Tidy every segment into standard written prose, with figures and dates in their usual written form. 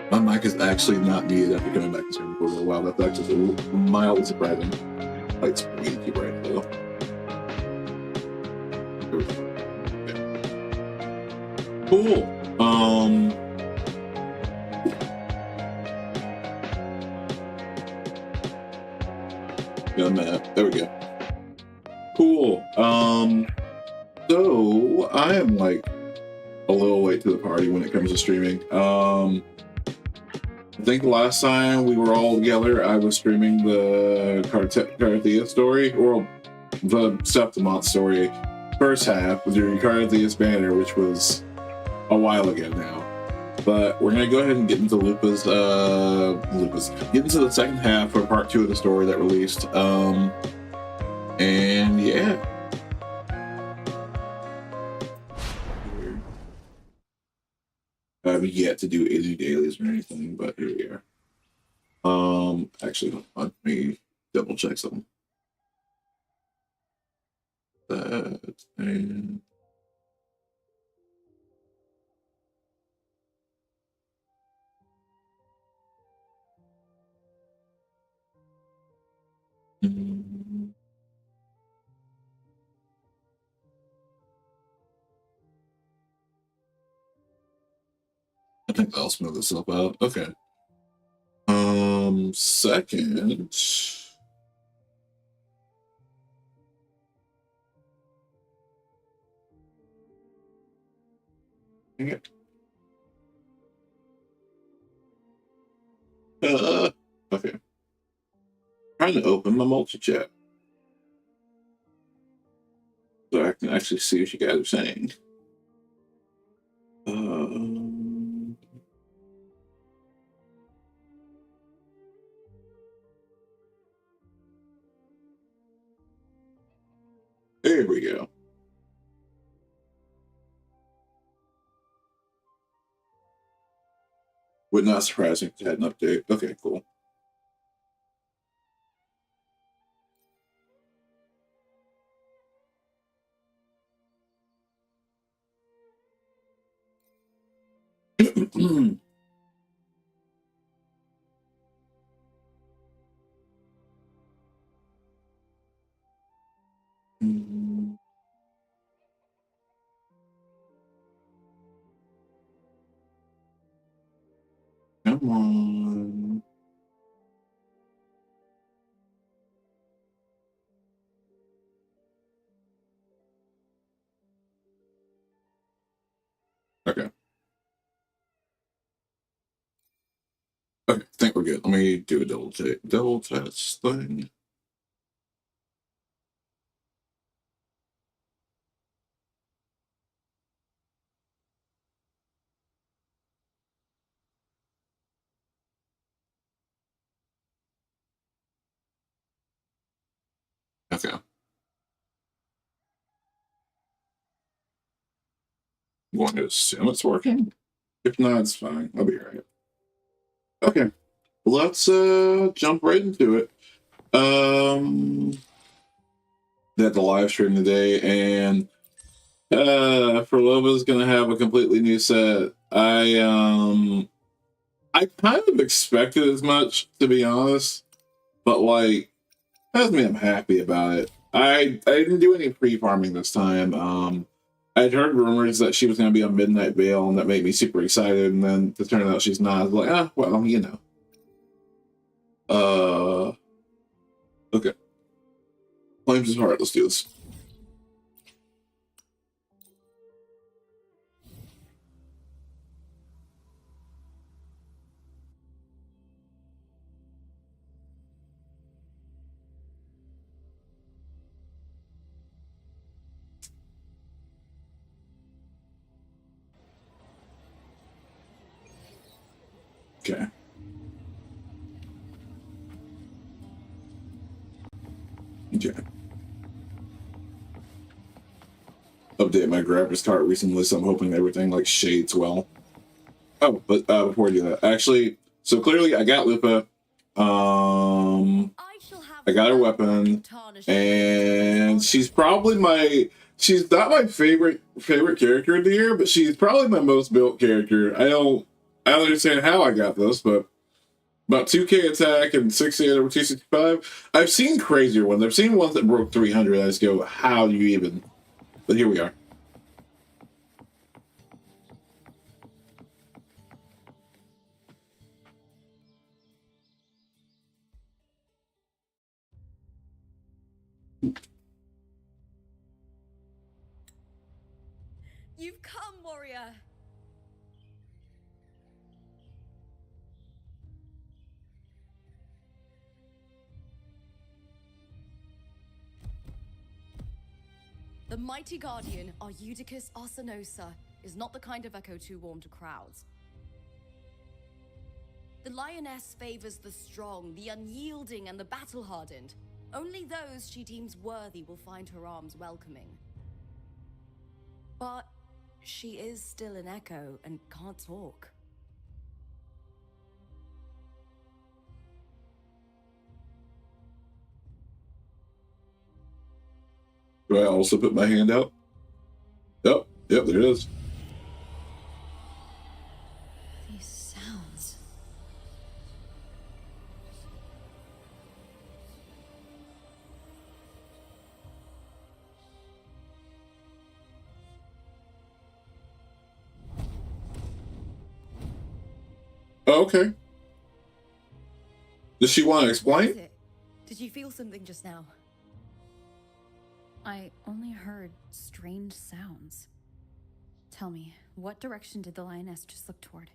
My mic is actually not muted after coming back to stream for a little while. That's actually mildly surprising. Like, it's pretty too bright though. Okay. Cool. Got a map. There we go. Cool. So I am like a little late to the party when it comes to streaming. I think last time we were all together, I was streaming the Carthea story, or the Septimont story, first half with your Carthea's banner, which was a while ago now. But we're gonna go ahead and get into get into the second half for part 2 of the story that released. And yeah. I have yet to do any dailies or anything, but here we are. Actually, let me double check something. That and I think that'll smooth itself out. Okay. Second. Dang it. Okay. Trying to open my multi-chat so I can actually see what you guys are saying. There we go. Would not surprise me if it had an update. Okay, cool. Come on. Okay. Okay, I think we're good. Let me do a double test thing. Okay. I'm going to assume it's working. If not, it's fine. I'll be right. Okay. Let's jump right into it. They had the live stream today, and Lupa's gonna have a completely new set. I kind of expected as much, to be honest, but like, that doesn't mean I'm happy about it. I didn't do any pre-farming this time. I'd heard rumors that she was going to be on Midnight Veil, and that made me super excited, and then to turn out she's not. I was like, well, you know. Okay. Flames is hard. Let's do this. Okay. Okay. Update my graphics card recently, so I'm hoping everything like shades well. Oh, but before I do that, actually, so clearly I got Lupa. I got her weapon, and she's probably She's not my favorite character in the year, but she's probably my most built character. I don't understand how I got this, but about 2K attack and 68 over 265. I've seen crazier ones. I've seen ones that broke 300. I just go, how do you even? But here we are. You've come, warrior! The mighty guardian, Eudicus Arsenosa, is not the kind of echo too warm to crowds. The lioness favors the strong, the unyielding, and the battle-hardened. Only those she deems worthy will find her arms welcoming. But she is still an echo and can't talk. Do I also put my hand out? Yep, there it is. These sounds. Oh, okay. Does she want to explain? Did you feel something just now? I only heard strange sounds. Tell me, what direction did the lioness just look toward?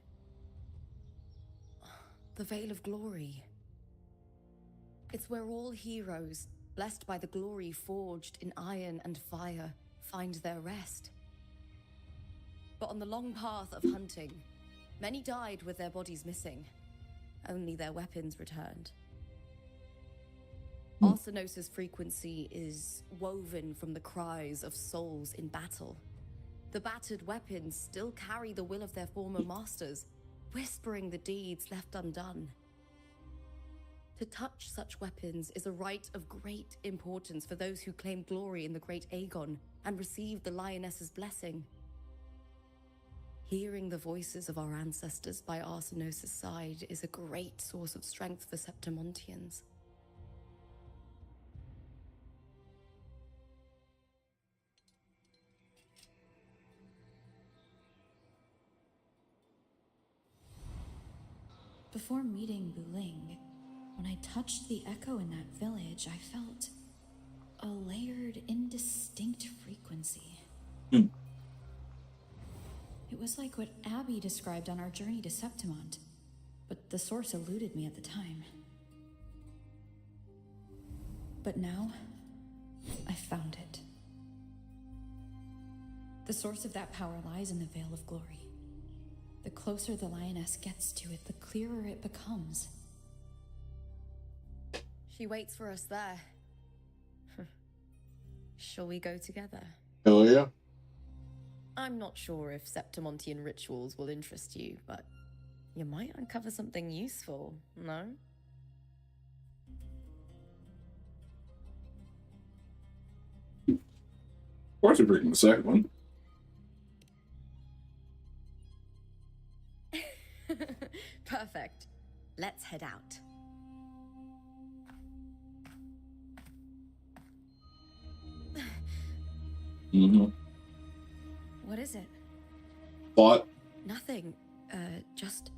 The Veil of Glory. It's where all heroes, blessed by the glory forged in iron and fire, find their rest. But on the long path of hunting, many died with their bodies missing. Only their weapons returned. Arsenosa's frequency is woven from the cries of souls in battle. The battered weapons still carry the will of their former masters, whispering the deeds left undone. To touch such weapons is a rite of great importance for those who claim glory in the Great Agon and receive the lioness's blessing. Hearing the voices of our ancestors by Arsenosa's side is a great source of strength for Septimontians. Before meeting Buling, when I touched the echo in that village, I felt a layered, indistinct frequency. It was like what Abby described on our journey to Septimont, but the source eluded me at the time. But now, I found it. The source of that power lies in the Veil of Glory. The closer the lioness gets to it, the clearer it becomes. She waits for us there. Shall we go together? Hell yeah. I'm not sure if Septimontian rituals will interest you, but you might uncover something useful, no? Of course we're bringing the second one. Perfect. Let's head out. What is it? Plot. Nothing. Just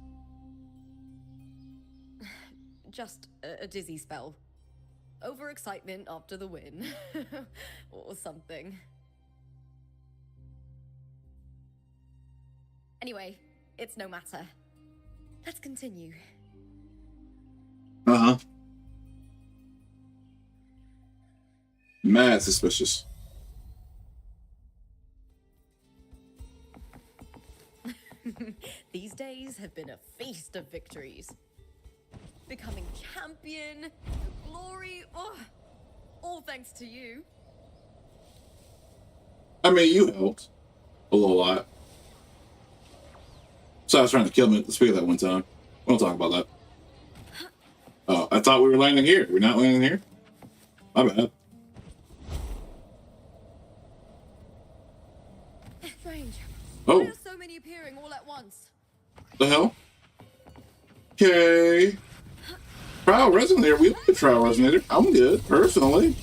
a dizzy spell. Overexcitement after the win. Or something. Anyway, it's no matter. Let's continue. Mad suspicious. These days have been a feast of victories. Becoming champion, glory, all thanks to you. I mean, you helped a little lot. So I was trying to kill me at the speed that one time. We don't talk about that. Oh, I thought we were landing here. We're not landing here? My bad. Strange. Oh. Why are so many appearing all at once? The hell? Okay. Trial Resonator. We like the Trial Resonator. I'm good, personally.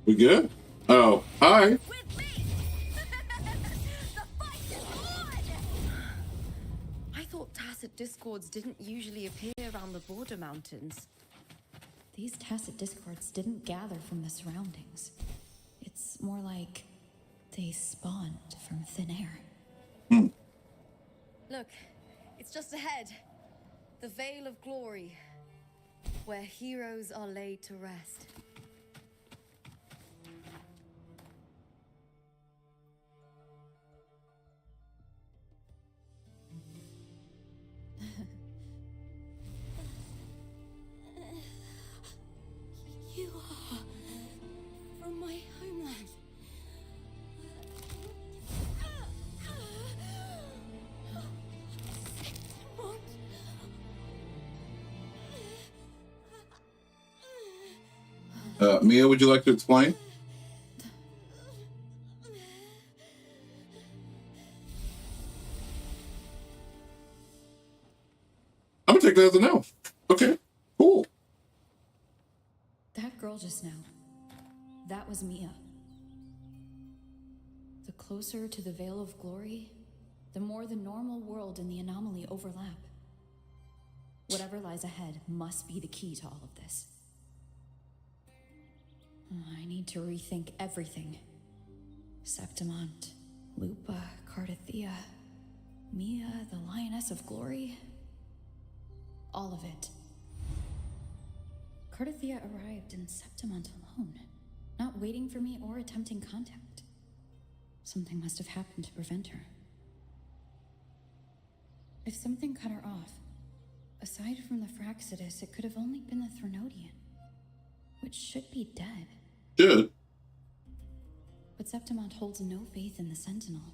We good? Oh, hi. I thought tacit discords didn't usually appear around the border mountains. These tacit discords didn't gather from the surroundings. It's more like they spawned from thin air. Look, it's just ahead. The Veil of Glory, where heroes are laid to rest. You are from my homeland. Mia, would you like to explain? I'm gonna take that as a no. Okay, cool. That girl just now, that was Mia. The closer to the Veil of Glory, the more the normal world and the anomaly overlap. Whatever lies ahead must be the key to all of this. I need to rethink everything. Septimont, Lupa, Cardathea, Mia, the Lioness of Glory. All of it. Cardathea arrived in Septimont alone, not waiting for me or attempting contact. Something must have happened to prevent her. If something cut her off, aside from the Fraxidus, it could have only been the Threnodian, which should be dead. Good. But Septimont holds no faith in the Sentinel,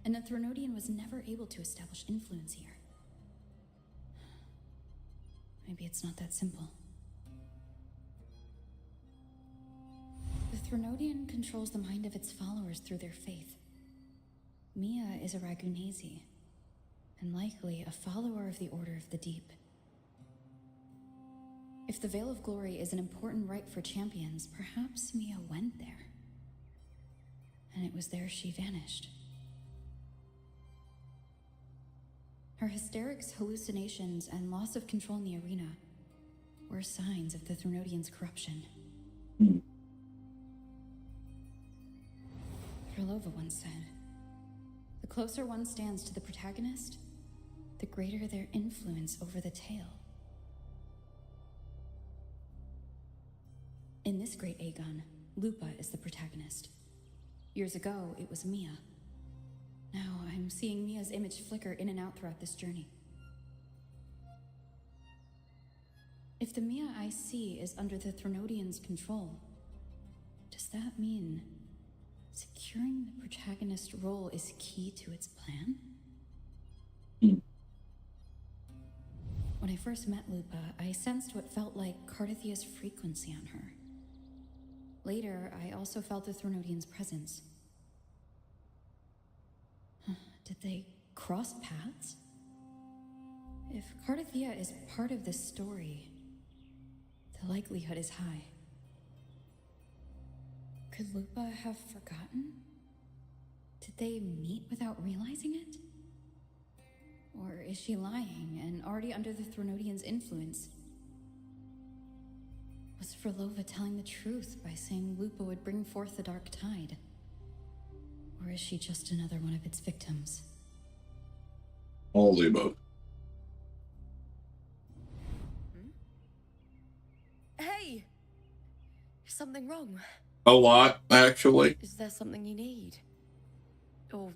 and the Threnodian was never able to establish influence here. Maybe it's not that simple. The Threnodian controls the mind of its followers through their faith. Mia is a Ragunesi, and likely a follower of the Order of the Deep. If the Veil of Glory is an important rite for champions, perhaps Mia went there. And it was there she vanished. Her hysterics, hallucinations, and loss of control in the arena were signs of the Threnodian's corruption. Krylova once said, "The closer one stands to the protagonist, the greater their influence over the tale." In this Great Agon, Lupa is the protagonist. Years ago, it was Mia. Now I'm seeing Mia's image flicker in and out throughout this journey. If the Mia I see is under the Threnodian's control, does that mean securing the protagonist role is key to its plan? When I first met Lupa, I sensed what felt like Cardathea's frequency on her. Later, I also felt the Threnodian's presence. Did they cross paths? If Cardathea is part of this story, the likelihood is high. Could Lupa have forgotten? Did they meet without realizing it? Or is she lying and already under the Threnodian's influence? Was Krylova telling the truth by saying Lupa would bring forth the dark tide? Or is she just another one of its victims? All of the above. Hey! Is something wrong? A lot, actually. Is there something you need? Or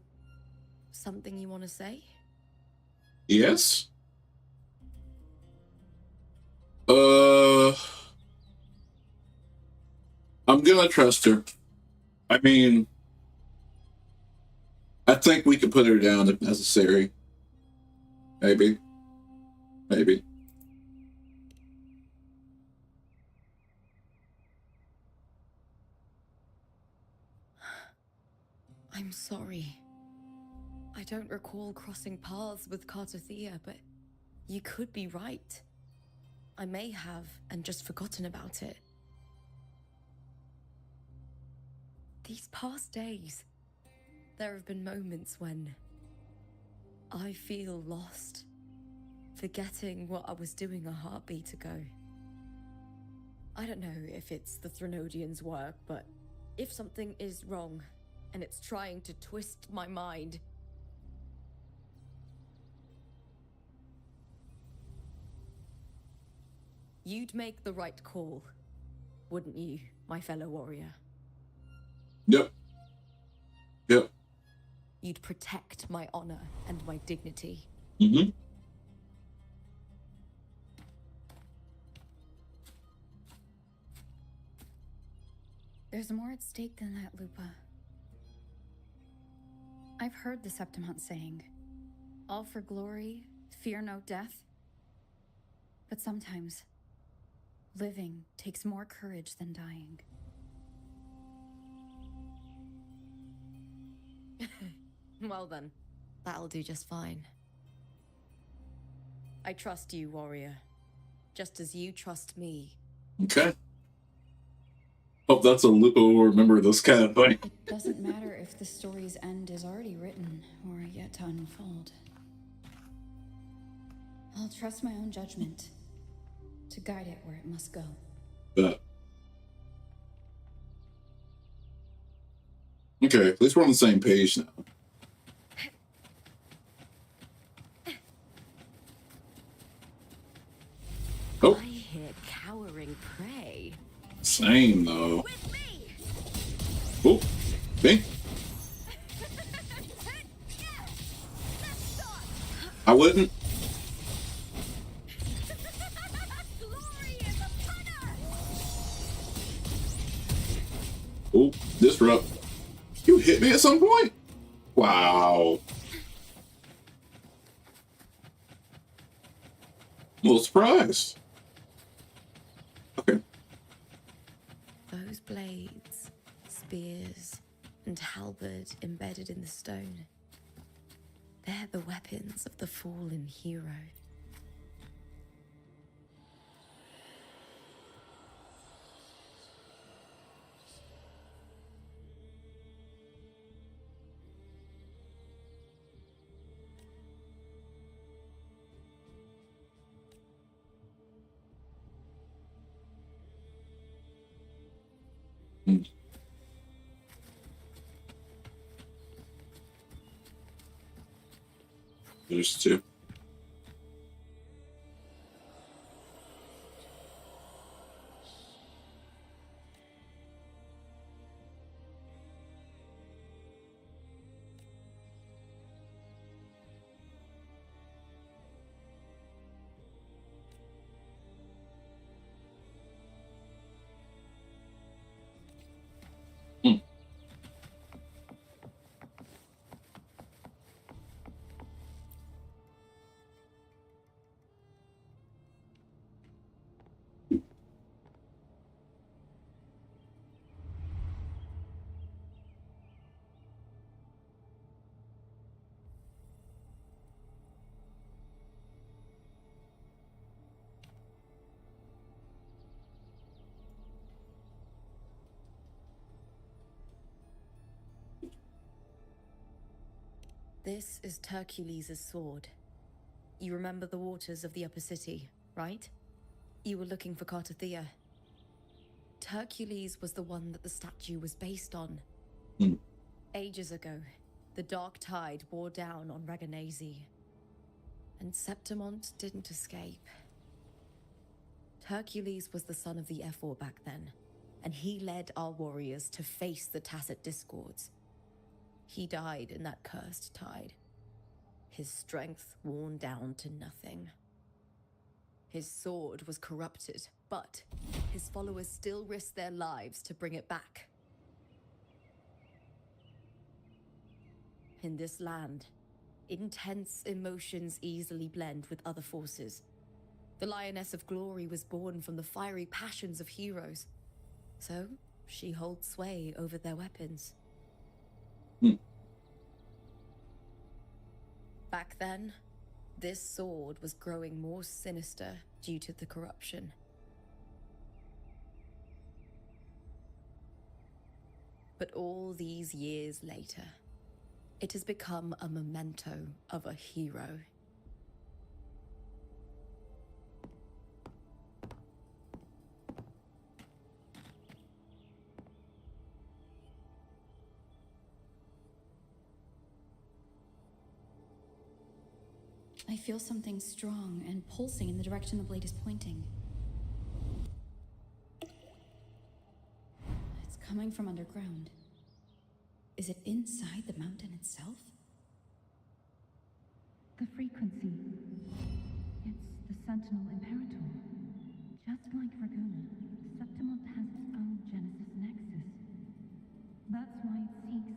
something you want to say? Yes. I'm gonna trust her. I mean, I think we could put her down if necessary. Maybe. Maybe. I'm sorry. I don't recall crossing paths with Cartothea, but you could be right. I may have and just forgotten about it. These past days, there have been moments when I feel lost, forgetting what I was doing a heartbeat ago. I don't know if it's the Threnodians' work, but if something is wrong and it's trying to twist my mind, you'd make the right call, wouldn't you, my fellow warrior? Yep. Yep. You'd protect my honor and my dignity. Mm-hmm. There's more at stake than that, Lupa. I've heard the Septimont saying, all for glory, fear no death. But sometimes, living takes more courage than dying. Well then, that'll do just fine. I trust you, warrior. Just as you trust me. Okay. Hope that's a Lupa will remember this kind of thing. It doesn't matter if the story's end is already written or yet to unfold. I'll trust my own judgment to guide it where it must go. But okay, at least we're on the same page now. Oh. I hear cowering prey. Same though. Oh, me? I wouldn't. Oh, disrupt. You hit me at some point? Wow. I'm a little surprised. Okay. Those blades, spears, and halberd embedded in the stone. They're the weapons of the fallen hero. Hmm. There's two. Hmm. This is Hercules' sword. You remember the waters of the upper city, right? You were looking for Cartothea. Hercules was the one that the statue was based on. Hmm. Ages ago, the dark tide bore down on Raganese. And Septimont didn't escape. Hercules was the son of the Ephor back then, and he led our warriors to face the Tacit Discords. He died in that cursed tide, his strength worn down to nothing. His sword was corrupted, but his followers still risked their lives to bring it back. in this land. Intense emotions easily blend with other forces. The Lioness of Glory was born from the fiery passions of heroes. So, she holds sway over their weapons. Back then, this sword was growing more sinister due to the corruption. But all these years later, it has become a memento of a hero. I feel something strong and pulsing in the direction the blade is pointing. It's coming from underground. Is it inside the mountain itself? The frequency. It's the Sentinel Imperator. Just like Raguna, Septimont has its own Genesis Nexus. That's why it seeks...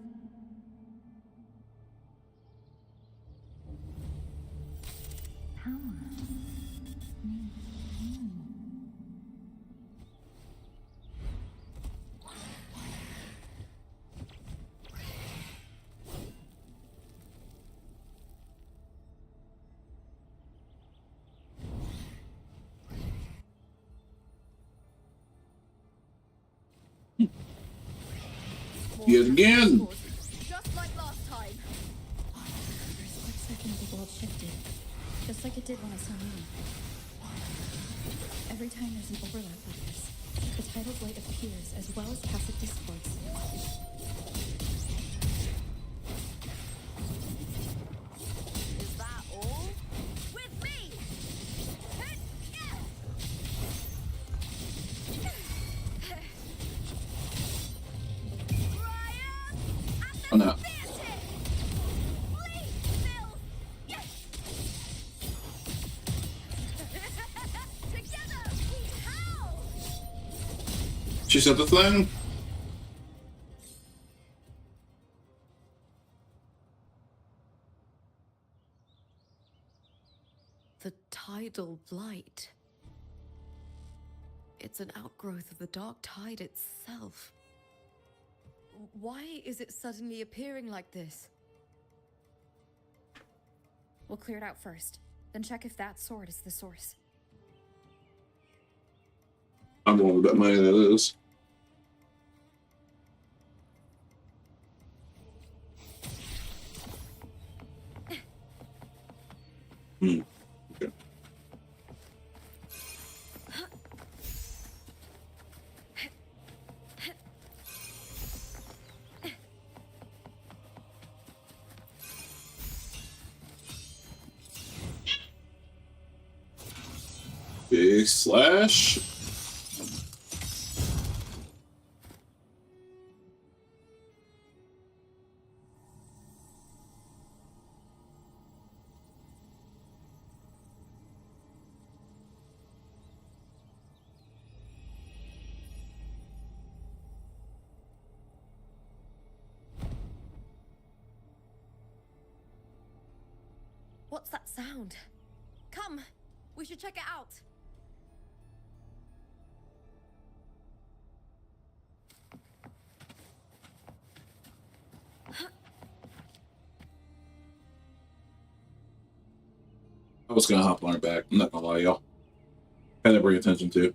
power. Needs pain. Yet again! Just like last time. For a split second, the world shifted. Just like it did when I saw Mia. Every time there's an overlap like this, the tidal light appears as well as passive discords. Is that all? With me! Oh no. She said the thing. The tidal blight. It's an outgrowth of the dark tide itself. Why is it suddenly appearing like this? We'll clear it out first, then check if that sword is the source. I'm willing to bet money that is. Okay. Big slash. What's that sound? Come, we should check it out. I was gonna hop on her back. I'm not gonna lie, y'all. Had to bring attention to.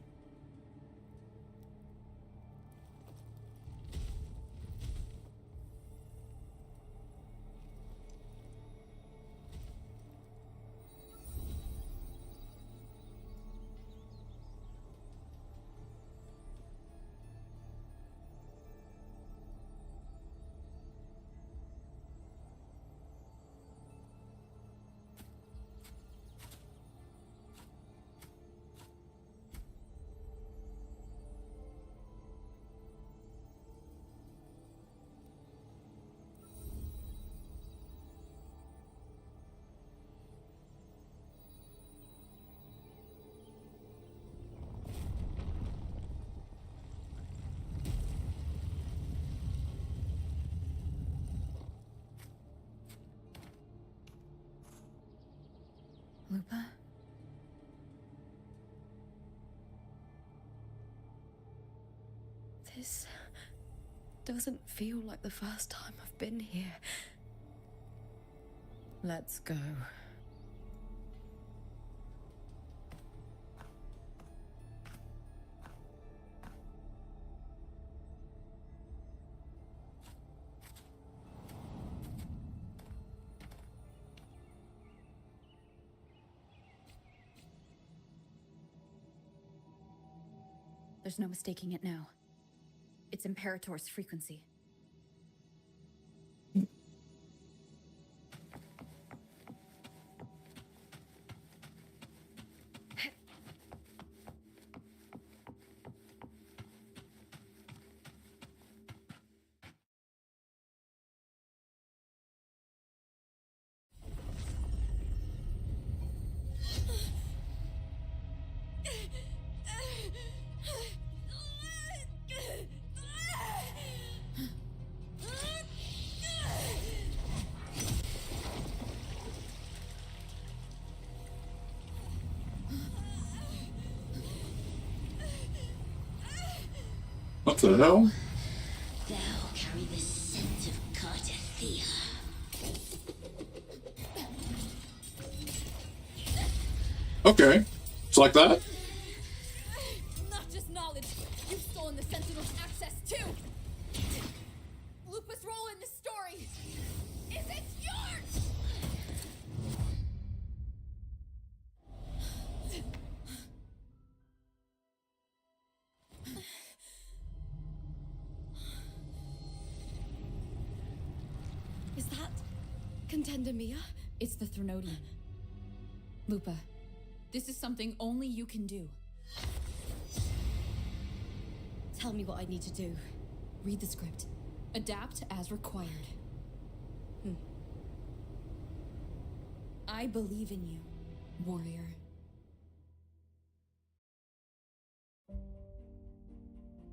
Lupa? This doesn't feel like the first time I've been here. Let's go. There's no mistaking it now. It's Imperator's frequency. What the hell? Thou carry the scent of Cardathia. Okay. It's like that? Not just knowledge. You've stolen the Sentinel's access too. Lupa's role in this story. Is it yours? Is that Contender Mia? It's the Threnodian. Lupa, this is something only you can do. Tell me what I need to do. Read the script. Adapt as required. I believe in you, warrior.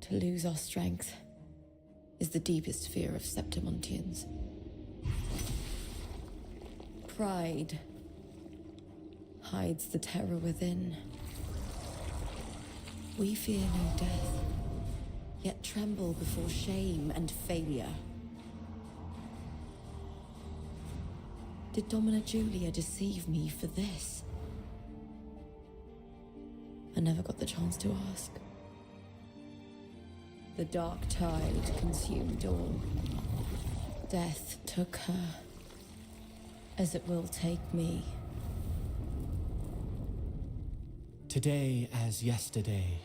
To lose our strength is the deepest fear of Septimontians. Pride hides the terror within. We fear no death, yet tremble before shame and failure. Did Domina Julia deceive me for this? I never got the chance to ask. The dark tide consumed all. Death took her, as it will take me. Today as yesterday,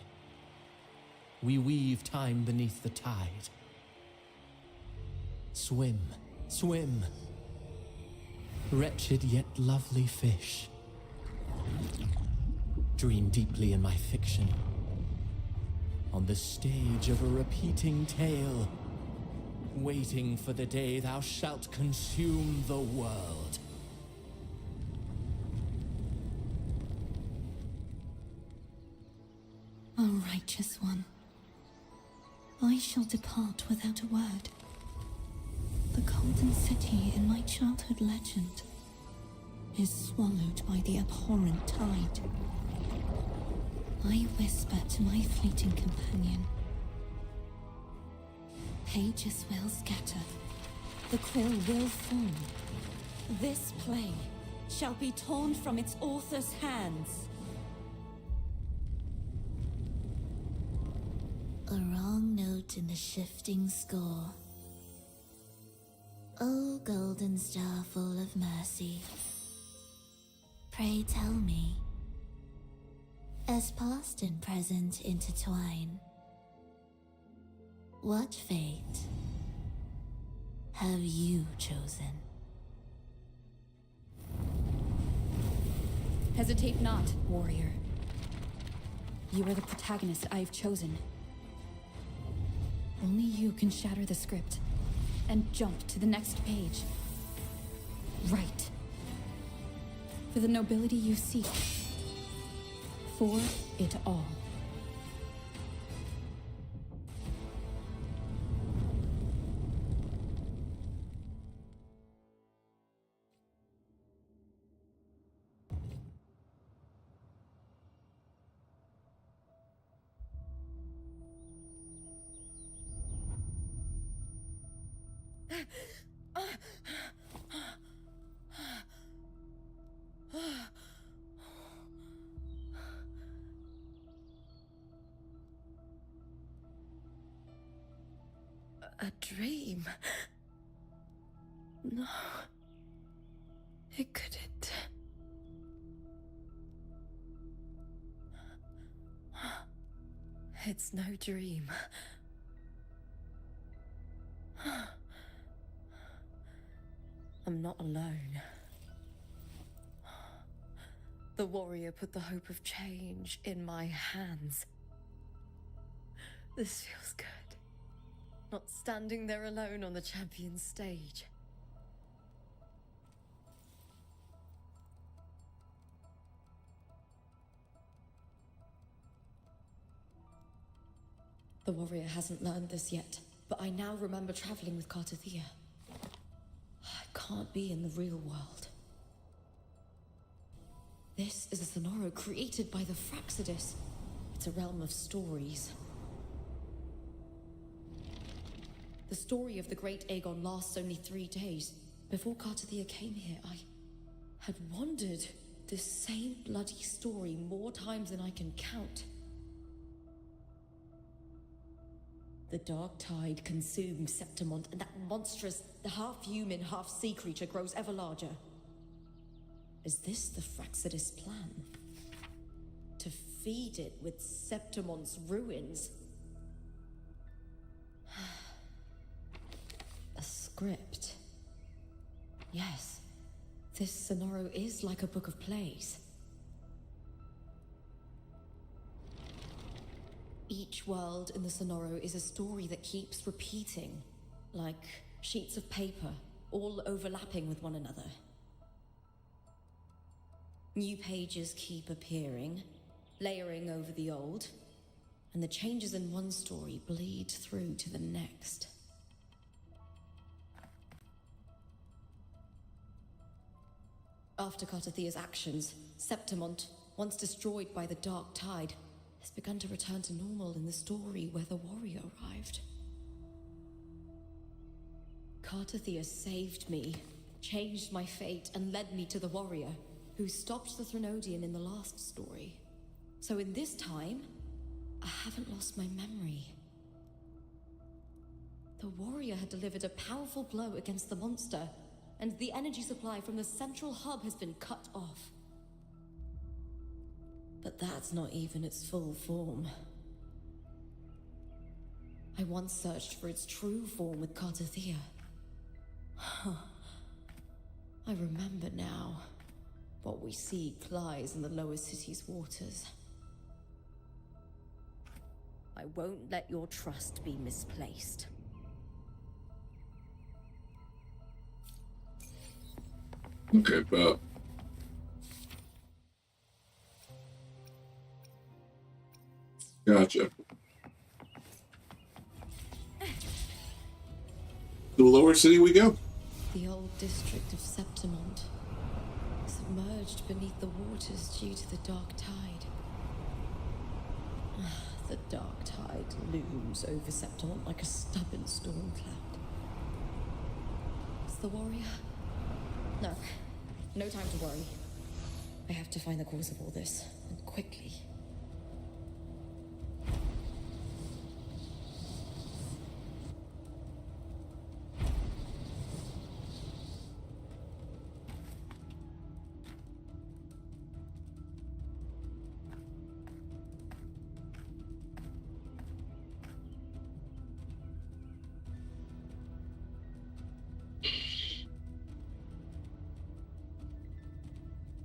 we weave time beneath the tide. Swim, swim, wretched yet lovely fish. Dream deeply in my fiction, on the stage of a repeating tale, waiting for the day thou shalt consume the world. O righteous one, I shall depart without a word. The golden city in my childhood legend is swallowed by the abhorrent tide. I whisper to my fleeting companion. Pages will scatter, the quill will form. This play shall be torn from its author's hands. A wrong note in the shifting score. O golden star full of mercy, pray tell me, as past and present intertwine, what fate have you chosen? Hesitate not, warrior. You are the protagonist I have chosen. Only you can shatter the script and jump to the next page. Right. For the nobility you seek. For it all. A dream? No. It couldn't. It's no dream. I'm not alone. The warrior put the hope of change in my hands. This feels good. Not standing there alone on the champion's stage. The warrior hasn't learned this yet, but I now remember traveling with Cartathea. I can't be in the real world. This is a Sonoro created by the Fraxidus. It's a realm of stories. The story of the Great Agon lasts only 3 days. Before Cartathea came here, I had wandered this same bloody story more times than I can count. The dark tide consumes Septimont, and that monstrous, half-human, half-sea creature grows ever larger. Is this the Fraxidus plan? To feed it with Septimont's ruins? A script. Yes, this Sonoro is like a book of plays. Each world in the Sonoro is a story that keeps repeating, like sheets of paper, all overlapping with one another. New pages keep appearing, layering over the old, and the changes in one story bleed through to the next. After Cartathea's actions, Septimont, once destroyed by the dark tide, has begun to return to normal in the story where the warrior arrived. Cartathea saved me, changed my fate, and led me to the warrior, who stopped the Threnodian in the last story. So in this time, I haven't lost my memory. The warrior had delivered a powerful blow against the monster, and the energy supply from the central hub has been cut off. But that's not even its full form. I once searched for its true form with Cartathea. I remember now. What we see lies in the lower city's waters. I won't let your trust be misplaced. Okay, but gotcha. The lower city we go. The old district of Septimont, submerged beneath the waters due to the dark tide. The dark tide looms over Septimont like a stubborn storm cloud. Is the warrior? No time to worry. I have to find the cause of all this, and quickly.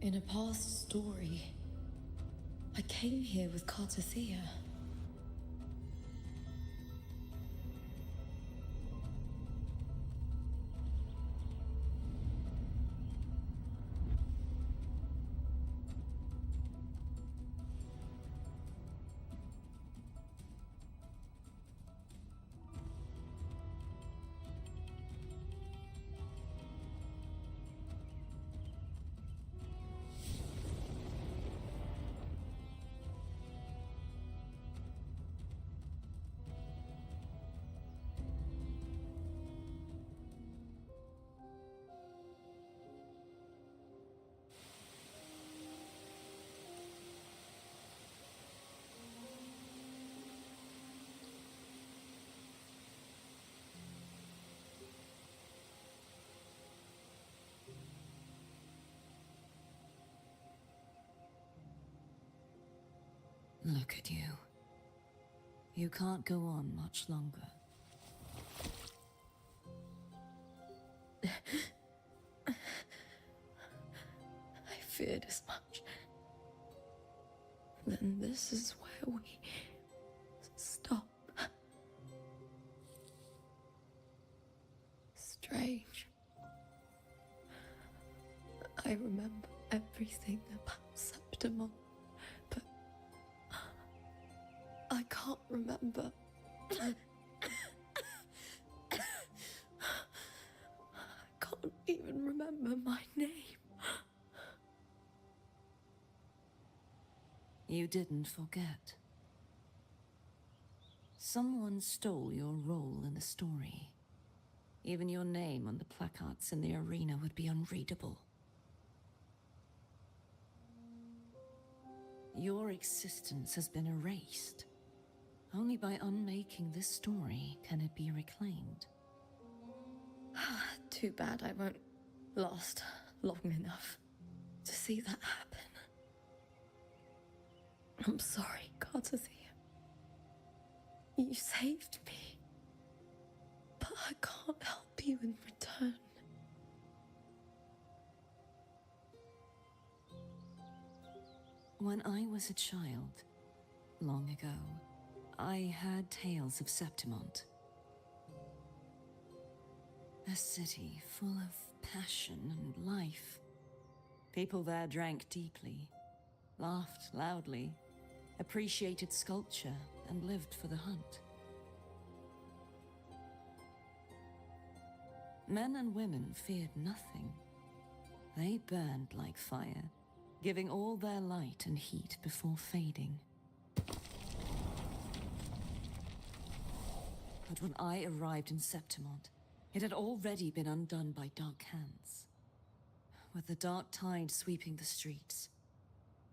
In a past story, I came here with Cartathea. Look at you. You can't go on much longer. I feared as much. Then this is where we stop. Strange. I remember everything about Septimon, but I can't remember. I can't even remember my name. You didn't forget. Someone stole your role in the story. Even your name on the placards in the arena would be unreadable. Your existence has been erased. Only by unmaking this story can it be reclaimed. Too bad I won't last long enough to see that happen. I'm sorry, Gardathea. You saved me. But I can't help you in return. When I was a child, long ago, I heard tales of Septimont. A city full of passion and life. People there drank deeply, laughed loudly, appreciated sculpture, and lived for the hunt. Men and women feared nothing. They burned like fire, giving all their light and heat before fading. But when I arrived in Septimont, it had already been undone by dark hands. With the dark tide sweeping the streets,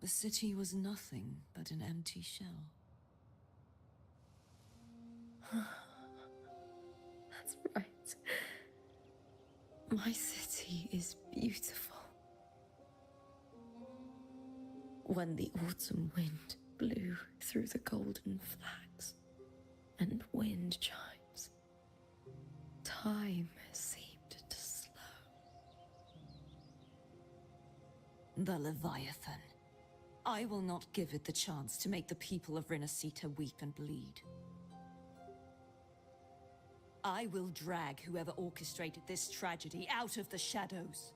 the city was nothing but an empty shell. That's right. My city is beautiful. When the autumn wind blew through the golden flags and wind chimes, time seemed to slow. The Leviathan. I will not give it the chance to make the people of Renacita weep and bleed. I will drag whoever orchestrated this tragedy out of the shadows.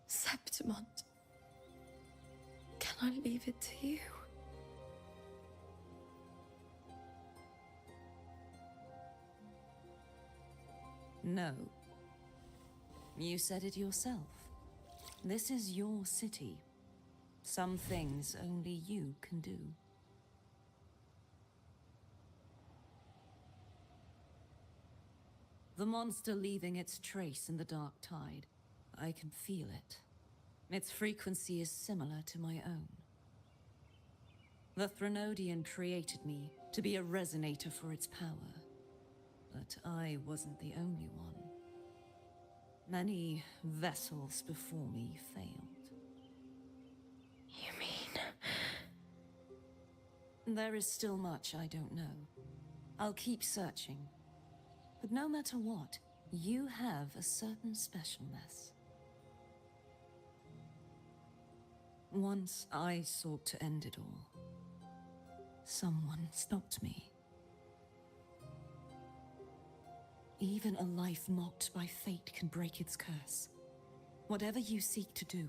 Septimont, can I leave it to you? No. You said it yourself. This is your city. Some things only you can do. The monster leaving its trace in the dark tide. I can feel it. Its frequency is similar to my own. The Threnodian created me to be a resonator for its power. But I wasn't the only one. Many vessels before me failed. You mean? There is still much I don't know. I'll keep searching. But no matter what, you have a certain specialness. Once I sought to end it all. Someone stopped me. Even a life mocked by fate can break its curse. Whatever you seek to do,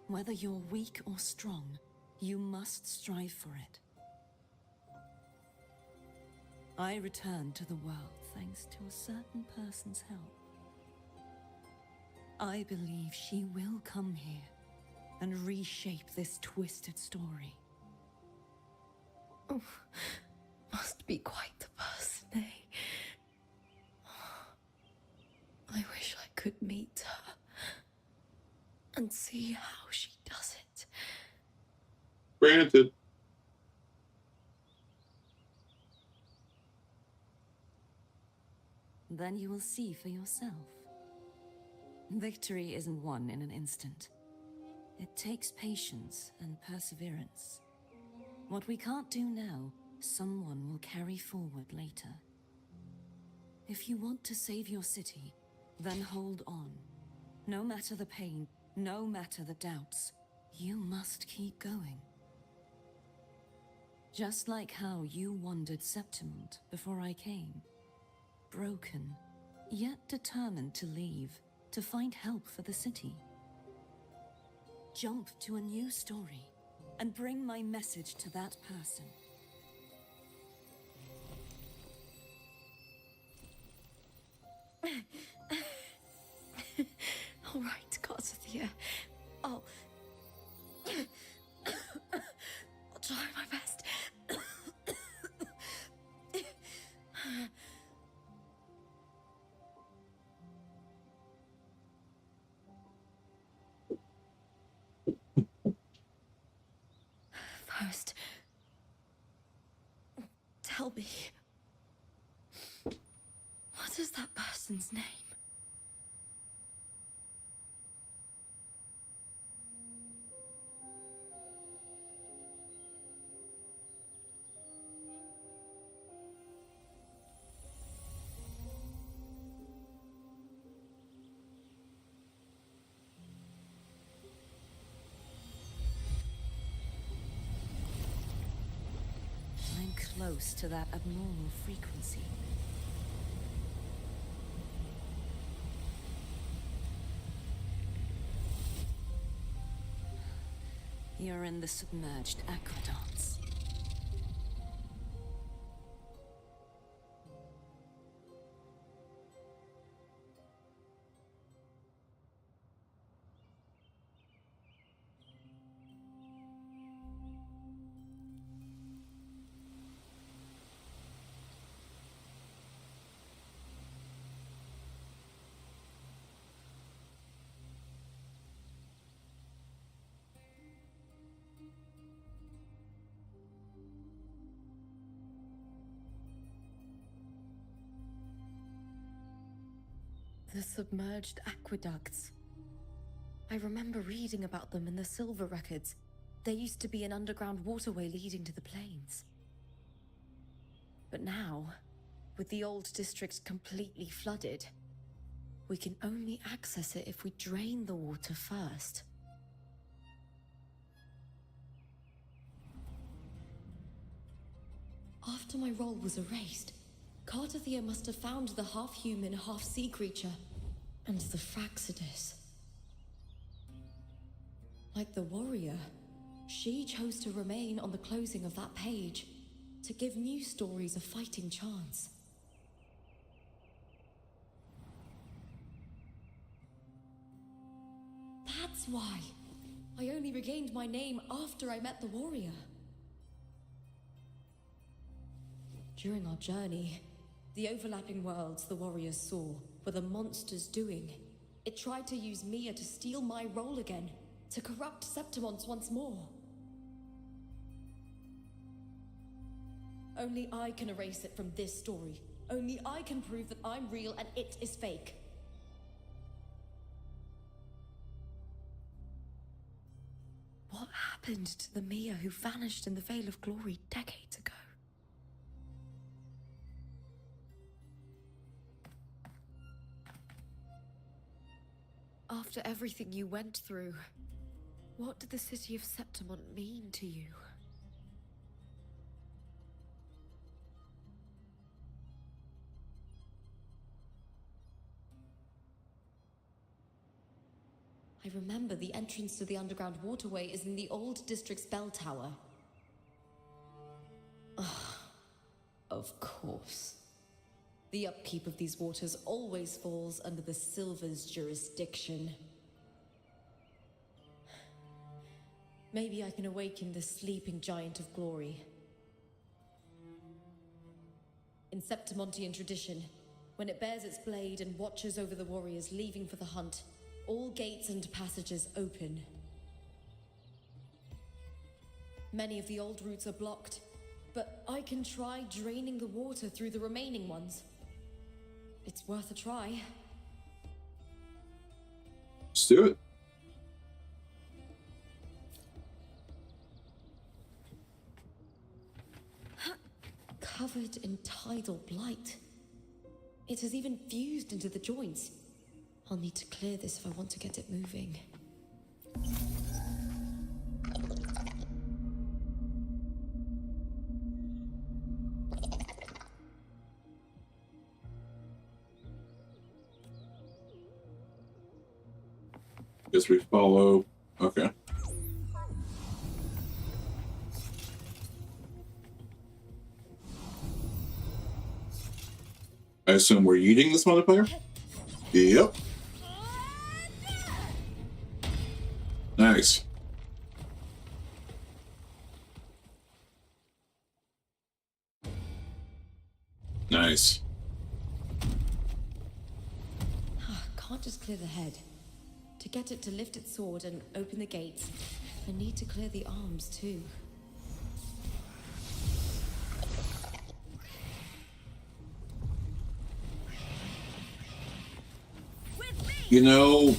whether you're weak or strong, you must strive for it. I returned to the world thanks to a certain person's help. I believe she will come here and reshape this twisted story. Oh, must be quite the person, eh? I wish I could meet her and see how she does it. Granted. Then you will see for yourself. Victory isn't won in an instant. It takes patience and perseverance. What we can't do now, someone will carry forward later. If you want to save your city, then hold on. No matter the pain, no matter the doubts, you must keep going. Just like how you wandered Septimont before I came. Broken, yet determined to leave, to find help for the city. Jump to a new story, and bring my message to that person. All right, Garcia. I'll try my best. First, tell me, what is that person's name? I'm close to that abnormal frequency. You're in the submerged aqueducts. The submerged aqueducts. I remember reading about them in the Silver Records. There used to be an underground waterway leading to the plains. But now, with the old district completely flooded, we can only access it if we drain the water first. After my role was erased, Cartathea must have found the half-human, half-sea creature, and the Fraxidus. Like the warrior, she chose to remain on the closing of that page, to give new stories a fighting chance. That's why I only regained my name after I met the warrior. During our journey, the overlapping worlds the warriors saw were the monsters doing. It tried to use Mia to steal my role again, to corrupt Septimont once more. Only I can erase it from this story. Only I can prove that I'm real and it is fake. What happened to the Mia who vanished in the Veil of Glory decades ago? After everything you went through, what did the city of Septimont mean to you? I remember the entrance to the underground waterway is in the old district's bell tower. Of course. The upkeep of these waters always falls under the Silver's jurisdiction. Maybe I can awaken the sleeping giant of glory. In Septimontian tradition, when it bears its blade and watches over the warriors leaving for the hunt, all gates and passages open. Many of the old routes are blocked, but I can try draining the water through the remaining ones. It's worth a try. Let's do it. Covered in tidal blight. It has even fused into the joints. I'll need to clear this if I want to get it moving. Guess we follow. Okay. I assume we're eating this motherfucker? Yep. Nice. Nice. Can't just clear the head. To get it to lift its sword and open the gates, I need to clear the arms too. You know,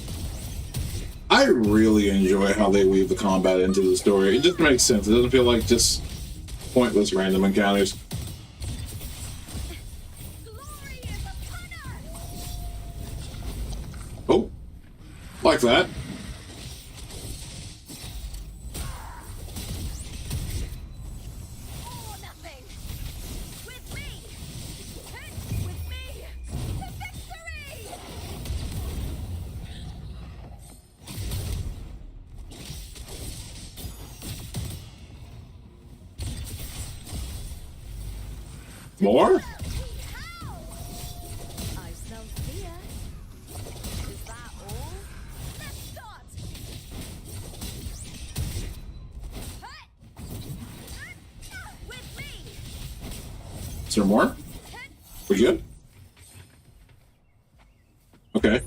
I really enjoy how they weave the combat into the story. It just makes sense. It doesn't feel like just pointless random encounters. Oh, like that. More? I smell fear. Is that all? Let's start. With me. Is there more? We good? Okay.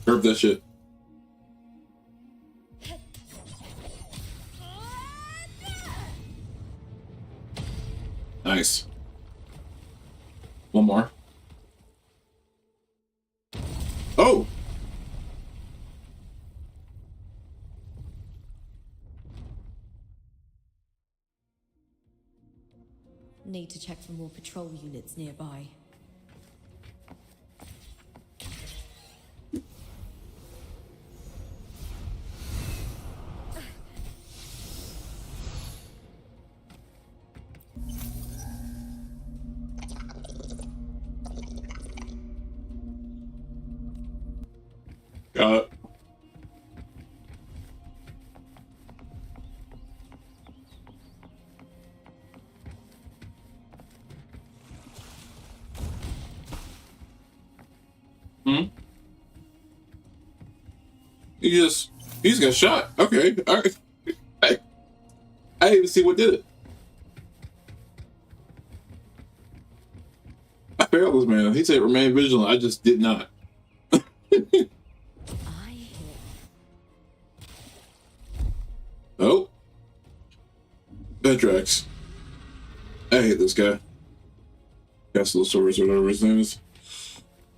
Curve that shit. Nice. One more. Oh! Need to check for more patrol units nearby. Got it. He just got shot. Okay, all right. I didn't even see what did it. I failed this man. He said remain vigilant. I just did not. Oh. Bedrax. I hate this guy. Castlesaurus or whatever his name is.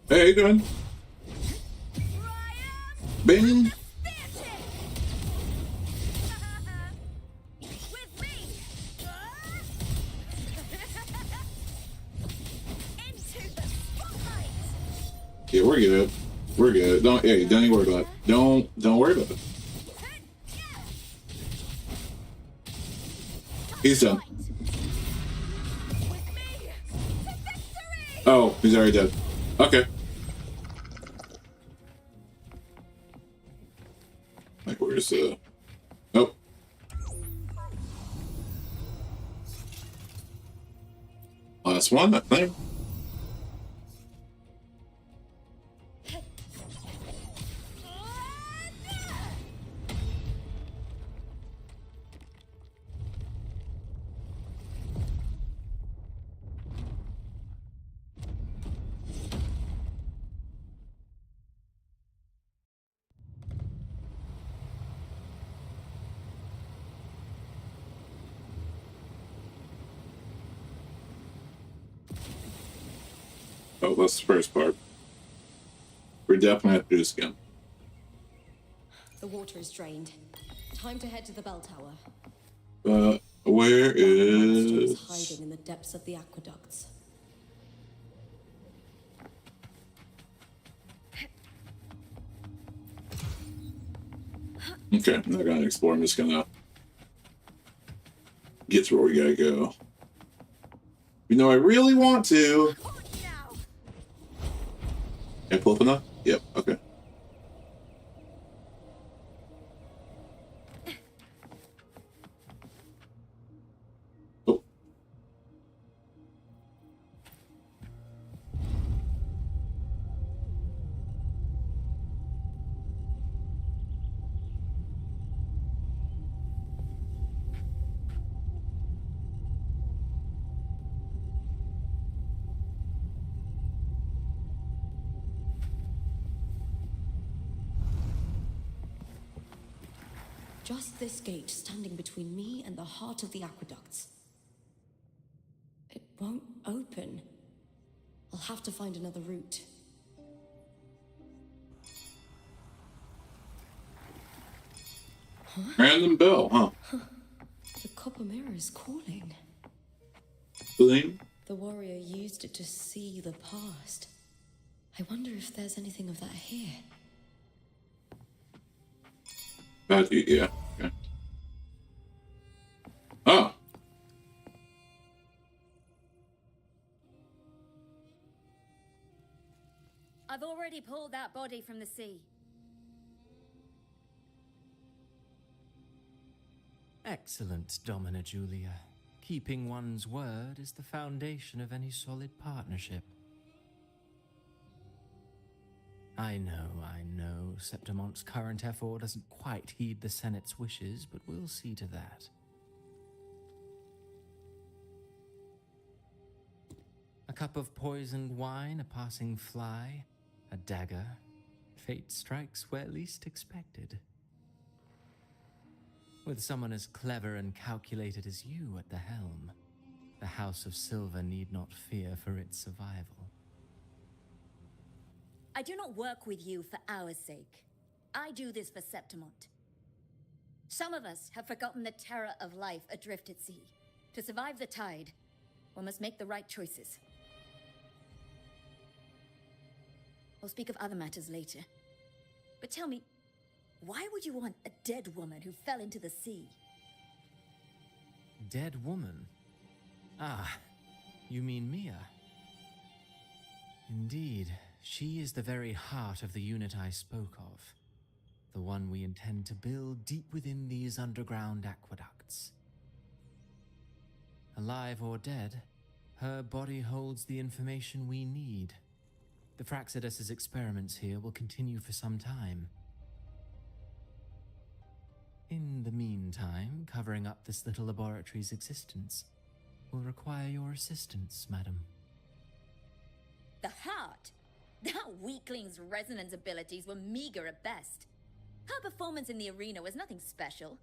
Hey, how you doing? Bing. Yeah, we're good. We're good. Don't even worry about it. Don't worry about it. He's done. Oh, he's already dead. Okay. Like, where's oh. Last one, I think. Oh, that's the first part. We definitely have to do this again. The water is drained. Time to head to the bell tower. Where Monster is is... hiding in the depths of the aqueducts. Okay, I'm not gonna explore. I'm just gonna get to where we gotta go. You know, I really want to. Can I pull up enough? Yep, okay. Oh. Just this gate standing between me and the heart of the aqueducts. It won't open. I'll have to find another route. Random bell, huh? The copper mirror is calling. Bling. The warrior used it to see the past. I wonder if there's anything of that here. Yeah. Okay. Oh. I've already pulled that body from the sea. Excellent, Domina Julia. Keeping one's word is the foundation of any solid partnership. I know, Septimonte's current effort doesn't quite heed the Senate's wishes, but we'll see to that. A cup of poisoned wine, a passing fly, a dagger. Fate strikes where least expected. With someone as clever and calculated as you at the helm, the House of Silver need not fear for its survival. I do not work with you for our sake. I do this for Septimont. Some of us have forgotten the terror of life adrift at sea. To survive the tide, one must make the right choices. We'll speak of other matters later. But tell me, why would you want a dead woman who fell into the sea? Dead woman? Ah, you mean Mia? Indeed, she is the very heart of the unit I spoke of. The one we intend to build deep within these underground aqueducts. Alive or dead, her body holds the information we need. The Fraxidus's experiments here will continue for some time. In the meantime, covering up this little laboratory's existence will require your assistance, madam. The heart? That weakling's resonance abilities were meager at best. Her performance in the arena was nothing special.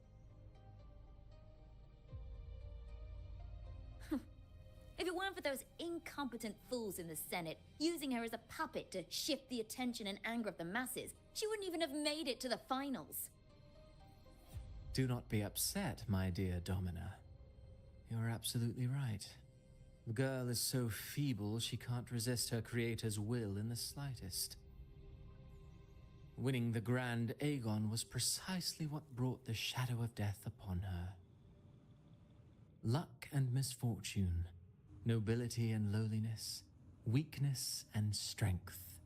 If it weren't for those incompetent fools in the Senate using her as a puppet to shift the attention and anger of the masses, she wouldn't even have made it to the finals. Do not be upset, my dear Domina. You're absolutely right. The girl is so feeble she can't resist her creator's will in the slightest. Winning the Grand Agon was precisely what brought the shadow of death upon her. Luck and misfortune, nobility and lowliness, weakness and strength.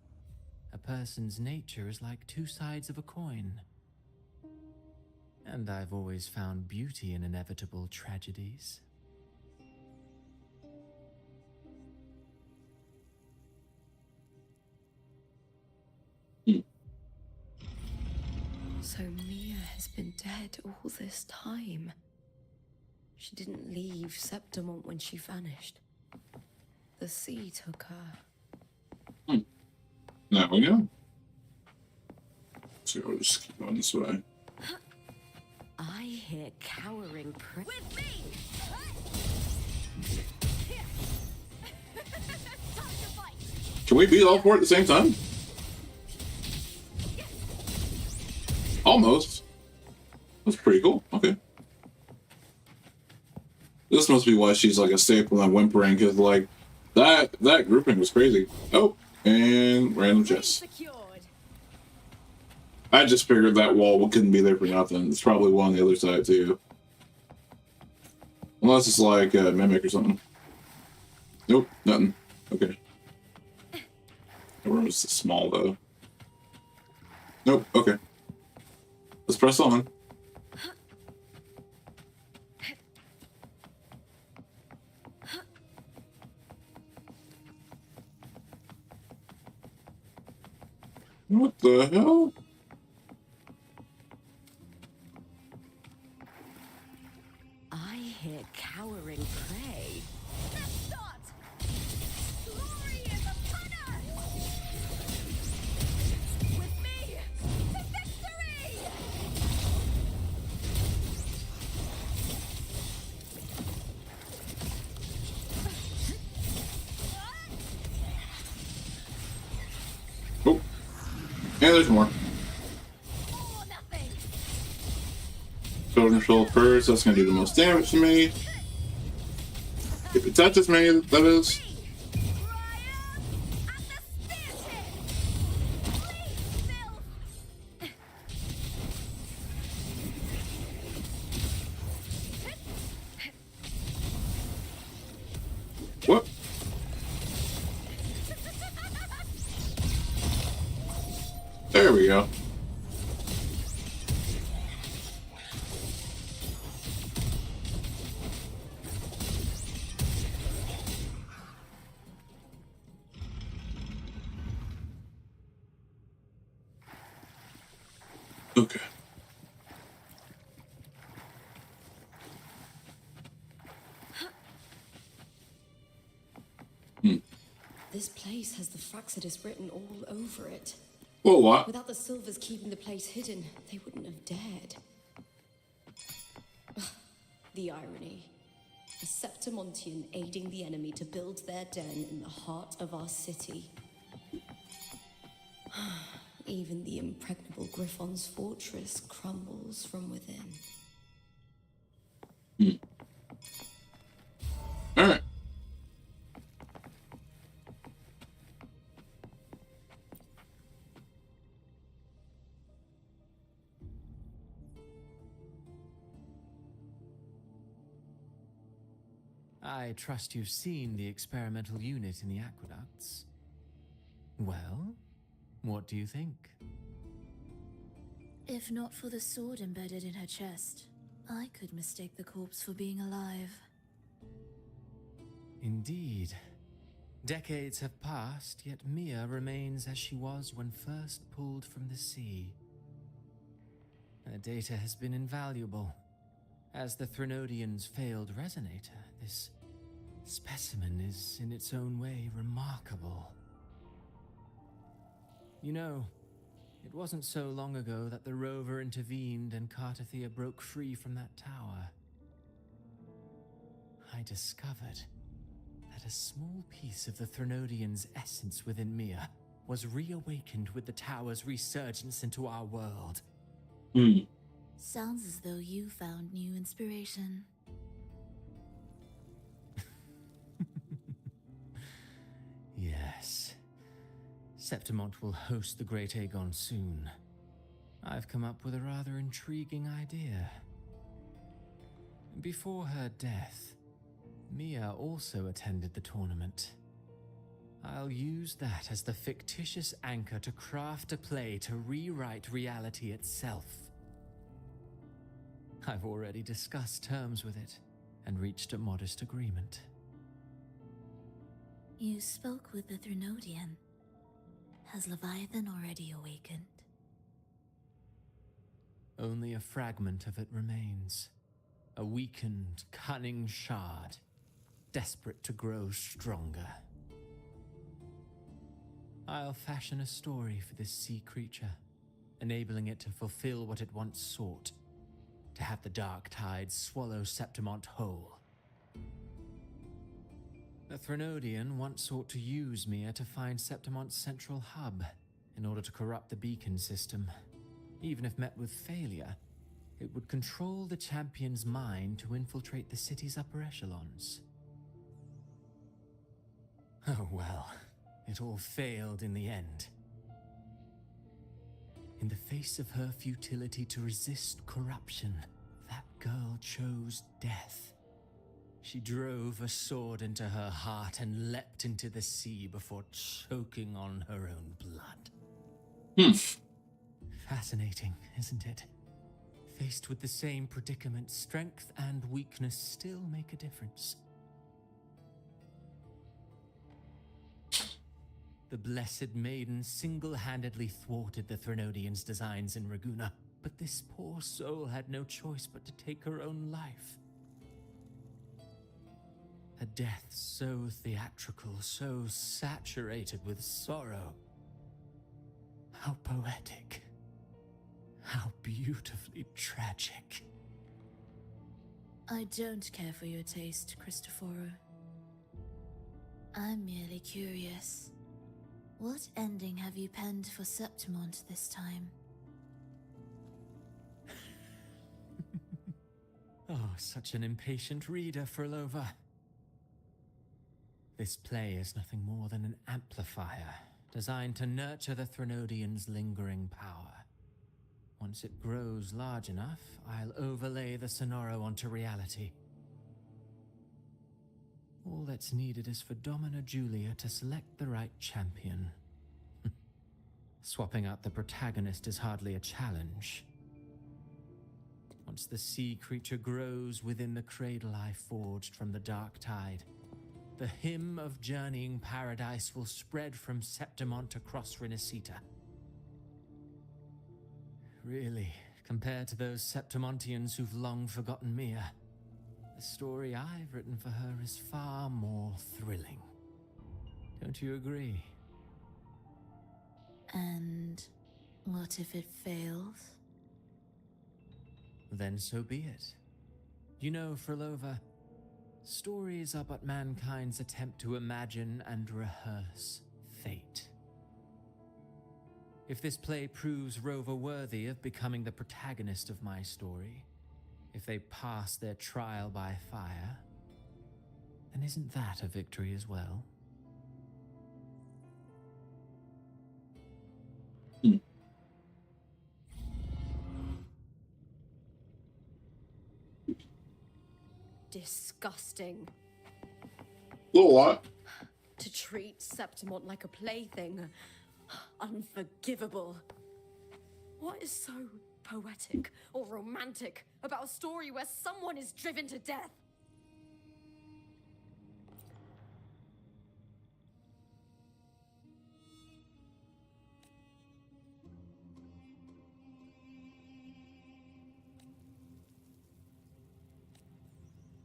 A person's nature is like two sides of a coin. And I've always found beauty in inevitable tragedies. So Mia has been dead all this time. She didn't leave Septimont when she vanished. The sea took her. Now we know. So I'll just keep going this way. I hear cowering With me! Time to fight! Can we beat all four at the same time? Almost. That's pretty cool. Okay. This must be why she's like a staple and whimpering, because like that grouping was crazy. Oh, and random chest. I just figured that wall couldn't be there for nothing. It's probably one on the other side too. Unless it's like a mimic or something. Nope, nothing. Okay. The room is small though. Nope, okay. Let's press on. What the hell? I hear cowering prey. Glory is upon us! With me, to victory! Oh. And there's more. Or nothing! Children control first, that's gonna do the most damage to me. If it touches me, that is. What? There we go. Okay. This place has the Fraxidus written all over it. Well, what? Without the Silvers keeping the place hidden, they wouldn't have dared. Ugh, the irony. A Septimontian aiding the enemy to build their den in the heart of our city. Even the impregnable Griffon's fortress crumbles from within. Alright. I trust you've seen the experimental unit in the aqueducts. Well, what do you think? If not for the sword embedded in her chest, I could mistake the corpse for being alive. Indeed. Decades have passed, yet Mia remains as she was when first pulled from the sea. Her data has been invaluable. As the Threnodian's failed resonator, this specimen is in its own way remarkable. You know, it wasn't so long ago that the rover intervened and Cartathea broke free from that tower. I discovered that a small piece of the Threnodian's essence within Mia was reawakened with the tower's resurgence into our world. Sounds as though you found new inspiration. Yes. Septimont will host the Great Agon soon. I've come up with a rather intriguing idea. Before her death, Mia also attended the tournament. I'll use that as the fictitious anchor to craft a play to rewrite reality itself. I've already discussed terms with it and reached a modest agreement. You spoke with the Threnodian. Has Leviathan already awakened? Only a fragment of it remains. A weakened, cunning shard, desperate to grow stronger. I'll fashion a story for this sea creature, enabling it to fulfill what it once sought, to have the dark tides swallow Septimont whole. A Threnodian once sought to use Mia to find Septimont's central hub in order to corrupt the beacon system. Even if met with failure, it would control the champion's mind to infiltrate the city's upper echelons. Oh well, it all failed in the end. In the face of her futility to resist corruption, that girl chose death. She drove a sword into her heart and leapt into the sea before choking on her own blood. Fascinating, isn't it? Faced with the same predicament, strength and weakness still make a difference. The Blessed Maiden single-handedly thwarted the Threnodians' designs in Raguna, but this poor soul had no choice but to take her own life. A death so theatrical, so saturated with sorrow. How poetic. How beautifully tragic. I don't care for your taste, Cristoforo. I'm merely curious. What ending have you penned for Septimont this time? Oh, such an impatient reader, Frolova. This play is nothing more than an amplifier, designed to nurture the Threnodian's lingering power. Once it grows large enough, I'll overlay the Sonoro onto reality. All that's needed is for Domina Julia to select the right champion. Swapping out the protagonist is hardly a challenge. Once the sea creature grows within the cradle I forged from the dark tide, the hymn of journeying paradise will spread from Septimont across Renacita. Really, compared to those Septimontians who've long forgotten Mia, the story I've written for her is far more thrilling. Don't you agree? And what if it fails? Then so be it. You know, Frolova, stories are but mankind's attempt to imagine and rehearse fate. If this play proves Rover worthy of becoming the protagonist of my story, if they pass their trial by fire, then isn't that a victory as well? Disgusting. Little lot. To treat Septimont like a plaything. Unforgivable. What is so poetic or romantic about a story where someone is driven to death?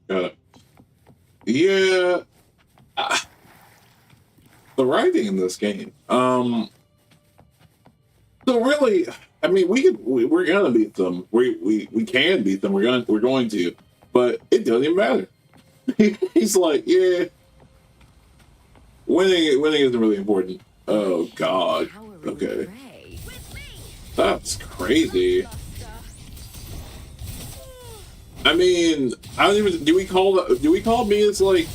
Got it. Yeah. The writing in this game. So really, I mean, we're gonna beat them. We can beat them. We're going to, but it doesn't even matter. He's like, yeah, winning isn't really important. Oh God. Okay. That's crazy. I mean, I don't even. Do we call me as like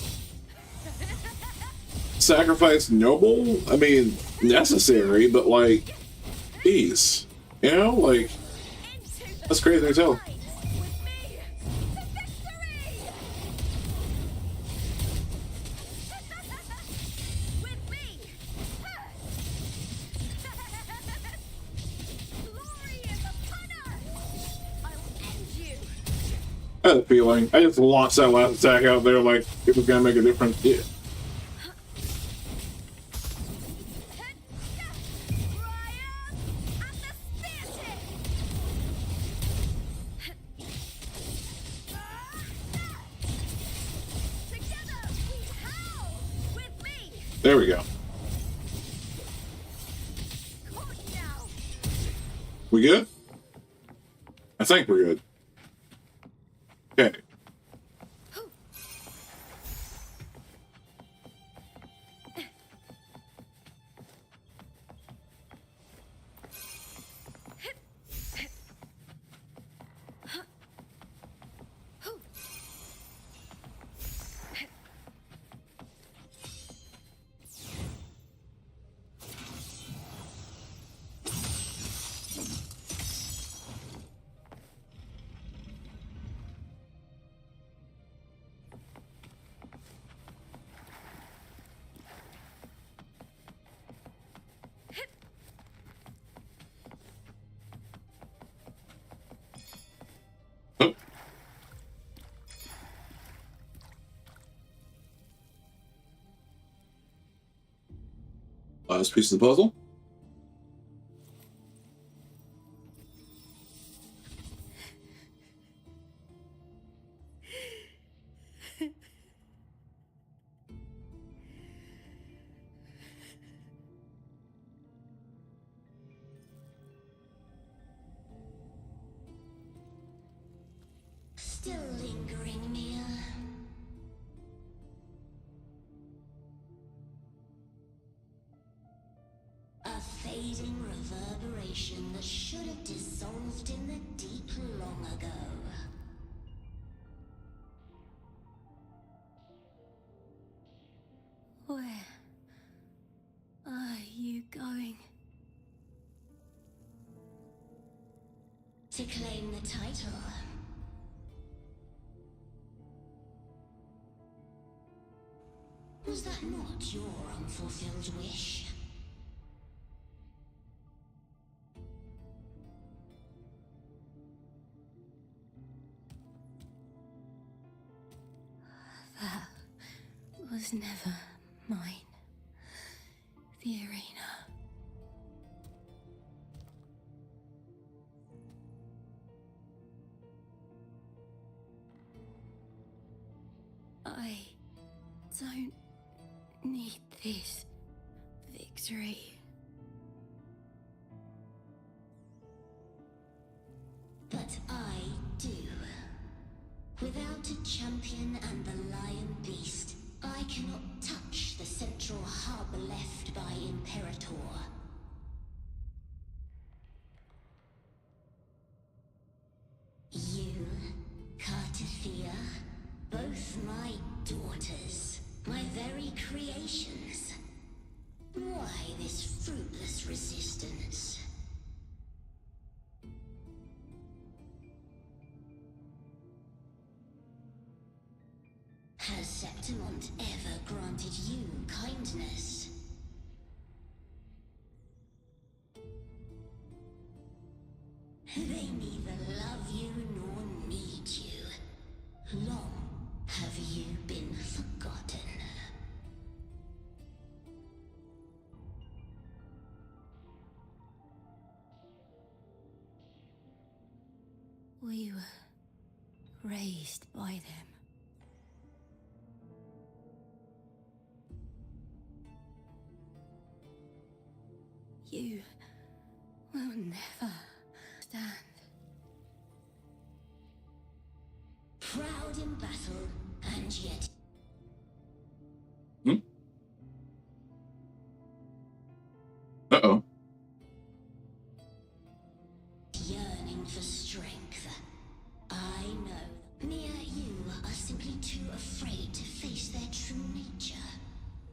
sacrifice noble? I mean, necessary, but like, geez, you know, like that's crazy as hell. I had a feeling. I just launched that last attack out there like it was gonna make a difference. Yeah. There we go. We good? I think we're good. Okay. last piece of the puzzle. Still lingering, Mia. A fading reverberation that should have dissolved in the deep long ago. Where are you going? To claim the title. Was that not your unfulfilled wish? That was never mine. The arena. I don't need this victory. But I do. Without a champion and the lion beast, I cannot touch the central hub left by Imperator. You, Cartithia, both my daughters, my very creations. Why this fruitless resistance? Has Septimont ever granted you kindness? They neither love you nor need you. Long have you been forgotten. We were raised by them. You will never stand. Proud in battle, and yet... Uh-oh. yearning for strength. I know. Mia, you are simply too afraid to face their true nature.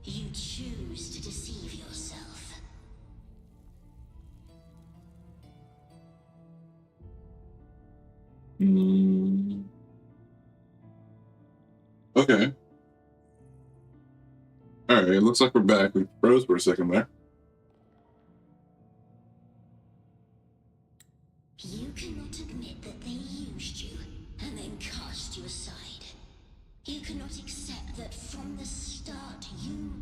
You choose to deceive yourself. Okay. Alright, it looks like we're back. We froze for a second there. You cannot admit that they used you and then cast you aside. You cannot accept that from the start you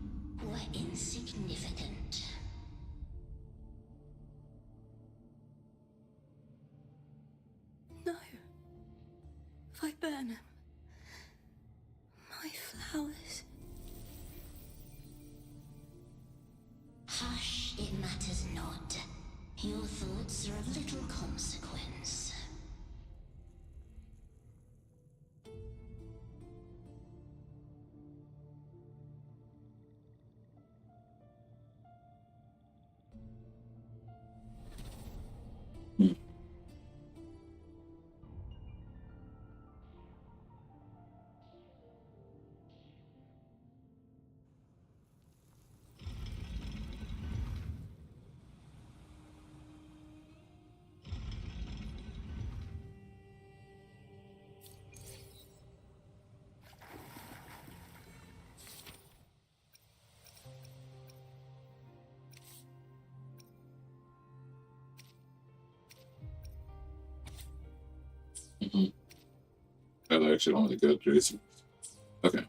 were insignificant. No. If I burn them, my flowers. Hush, it matters not. Your thoughts are of little consequence. I actually don't want to go through this. Okay.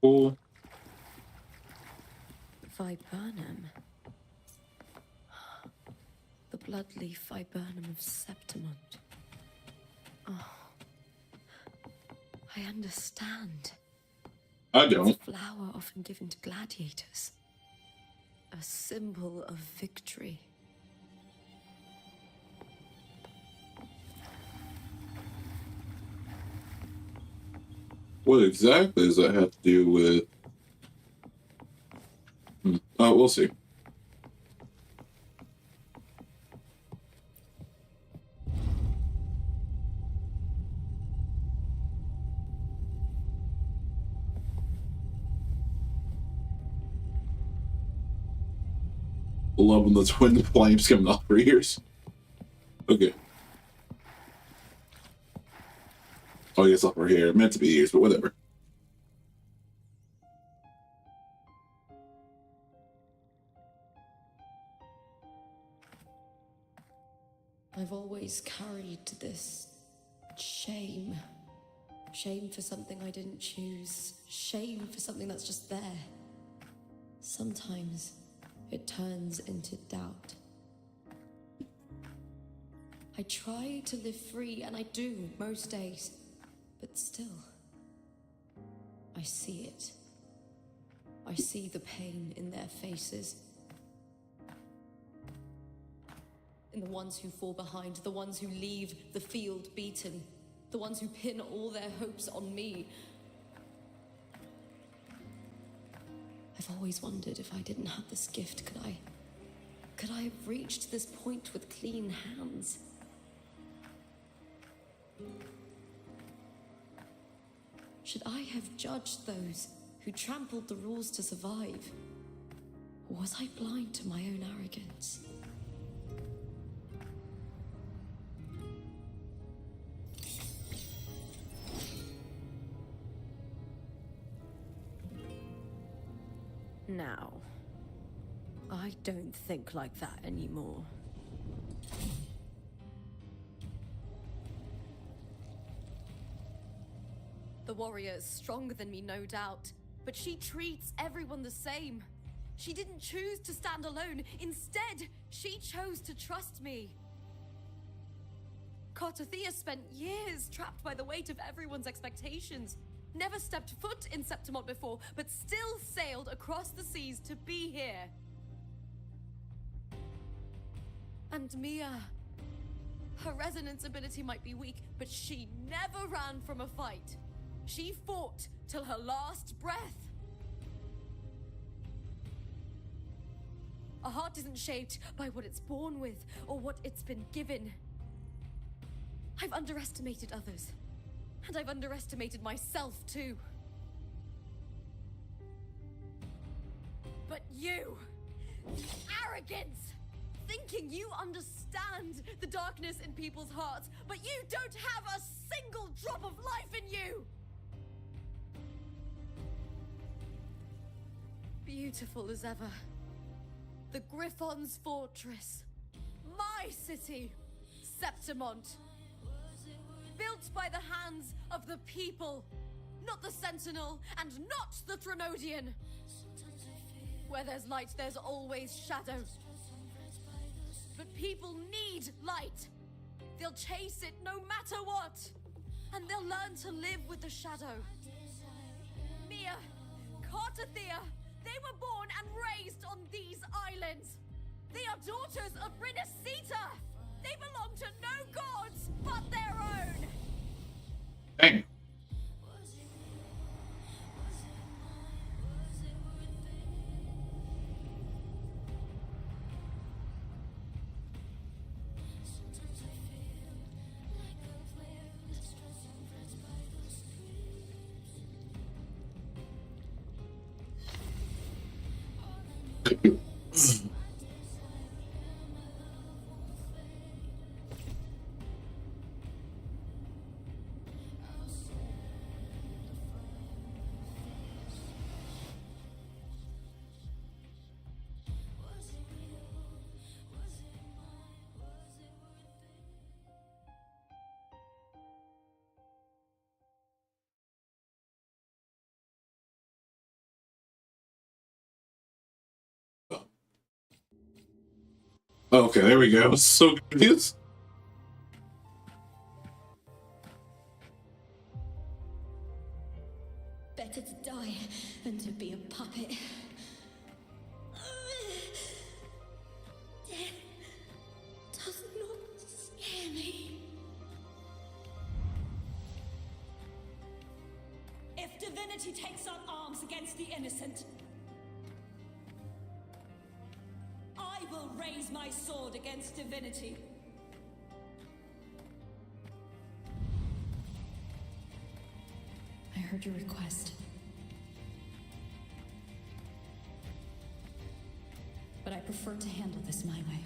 Cool. Viburnum. The bloodleaf viburnum of Septimont. Oh. I understand. I don't. It's a flower often given to gladiators. A symbol of victory. What exactly does that have to do with... Oh, we'll see. Love when the twin flames coming off her ears. Okay. Oh, I guess off her hair. Meant to be ears, but whatever. I've always carried this shame. Shame for something I didn't choose. Shame for something that's just there. Sometimes it turns into doubt. I try to live free, and I do most days. But still, I see it. I see the pain in their faces. In the ones who fall behind, the ones who leave the field beaten, the ones who pin all their hopes on me. I've always wondered if I didn't have this gift, could I have reached this point with clean hands? Should I have judged those who trampled the rules to survive? Or was I blind to my own arrogance? Now, I don't think like that anymore. The warrior is stronger than me, no doubt, but she treats everyone the same. She didn't choose to stand alone. Instead, she chose to trust me. Cartothea spent years trapped by the weight of everyone's expectations. Never stepped foot in Septimont before, but still sailed across the seas to be here. And Mia, her resonance ability might be weak, but she never ran from a fight. She fought till her last breath. A heart isn't shaped by what it's born with or what it's been given. I've underestimated others. And I've underestimated myself, too. But you, arrogance, thinking you understand the darkness in people's hearts, but you don't have a single drop of life in you. Beautiful as ever. The Griffon's fortress. My city, Septimont. Built by the hands of the people, not the Sentinel and not the Threnodian. Where there's light, there's always shadow. But people need light. They'll chase it no matter what. And they'll learn to live with the shadow. Mia, Cartothea, they were born and raised on these islands. They are daughters of Rinasita. They belong to no gods but their own. Dang. Okay, there we go. So confused. Better to die than to be a puppet. Death does not scare me. If divinity takes up arms against the innocent, I will raise my sword against divinity. I heard your request. But I prefer to handle this my way.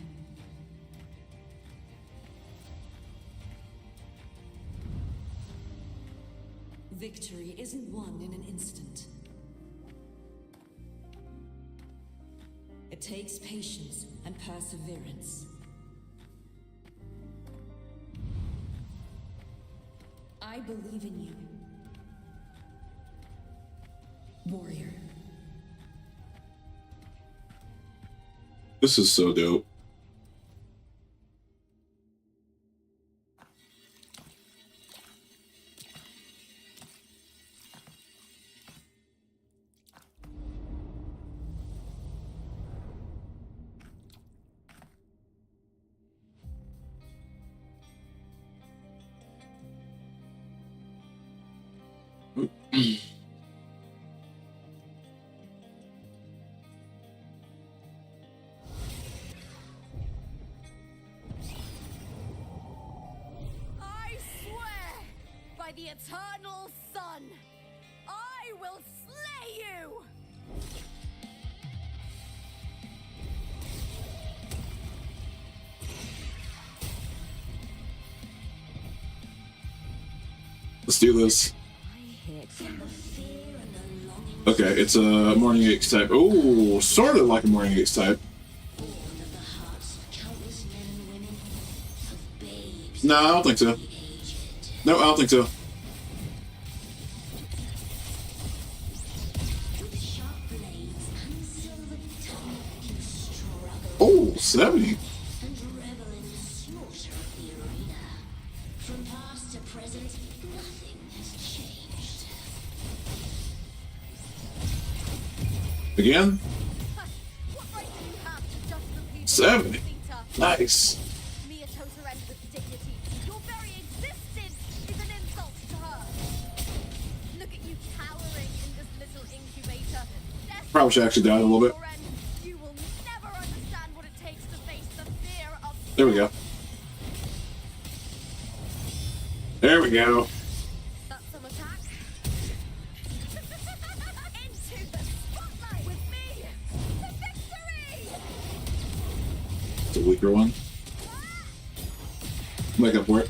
Victory isn't won in an instant. It takes patience and perseverance. I believe in you, warrior. This is so dope. I swear by the eternal sun, I will slay you! Let's do this. Okay, it's a Morning Aches type. Oh, sort of like a Morning Aches type. No, I don't think so. No, I don't think so. Oh, 70. Again? 70. Nice. Your very existence is an insult to her. Look at you cowering in this little incubator. Probably should actually die a little bit. You will never understand what it takes to face the fear of. There we go. There we go. That's some attack. Into the spotlight with me to victory. It's a weaker one. Make up for it.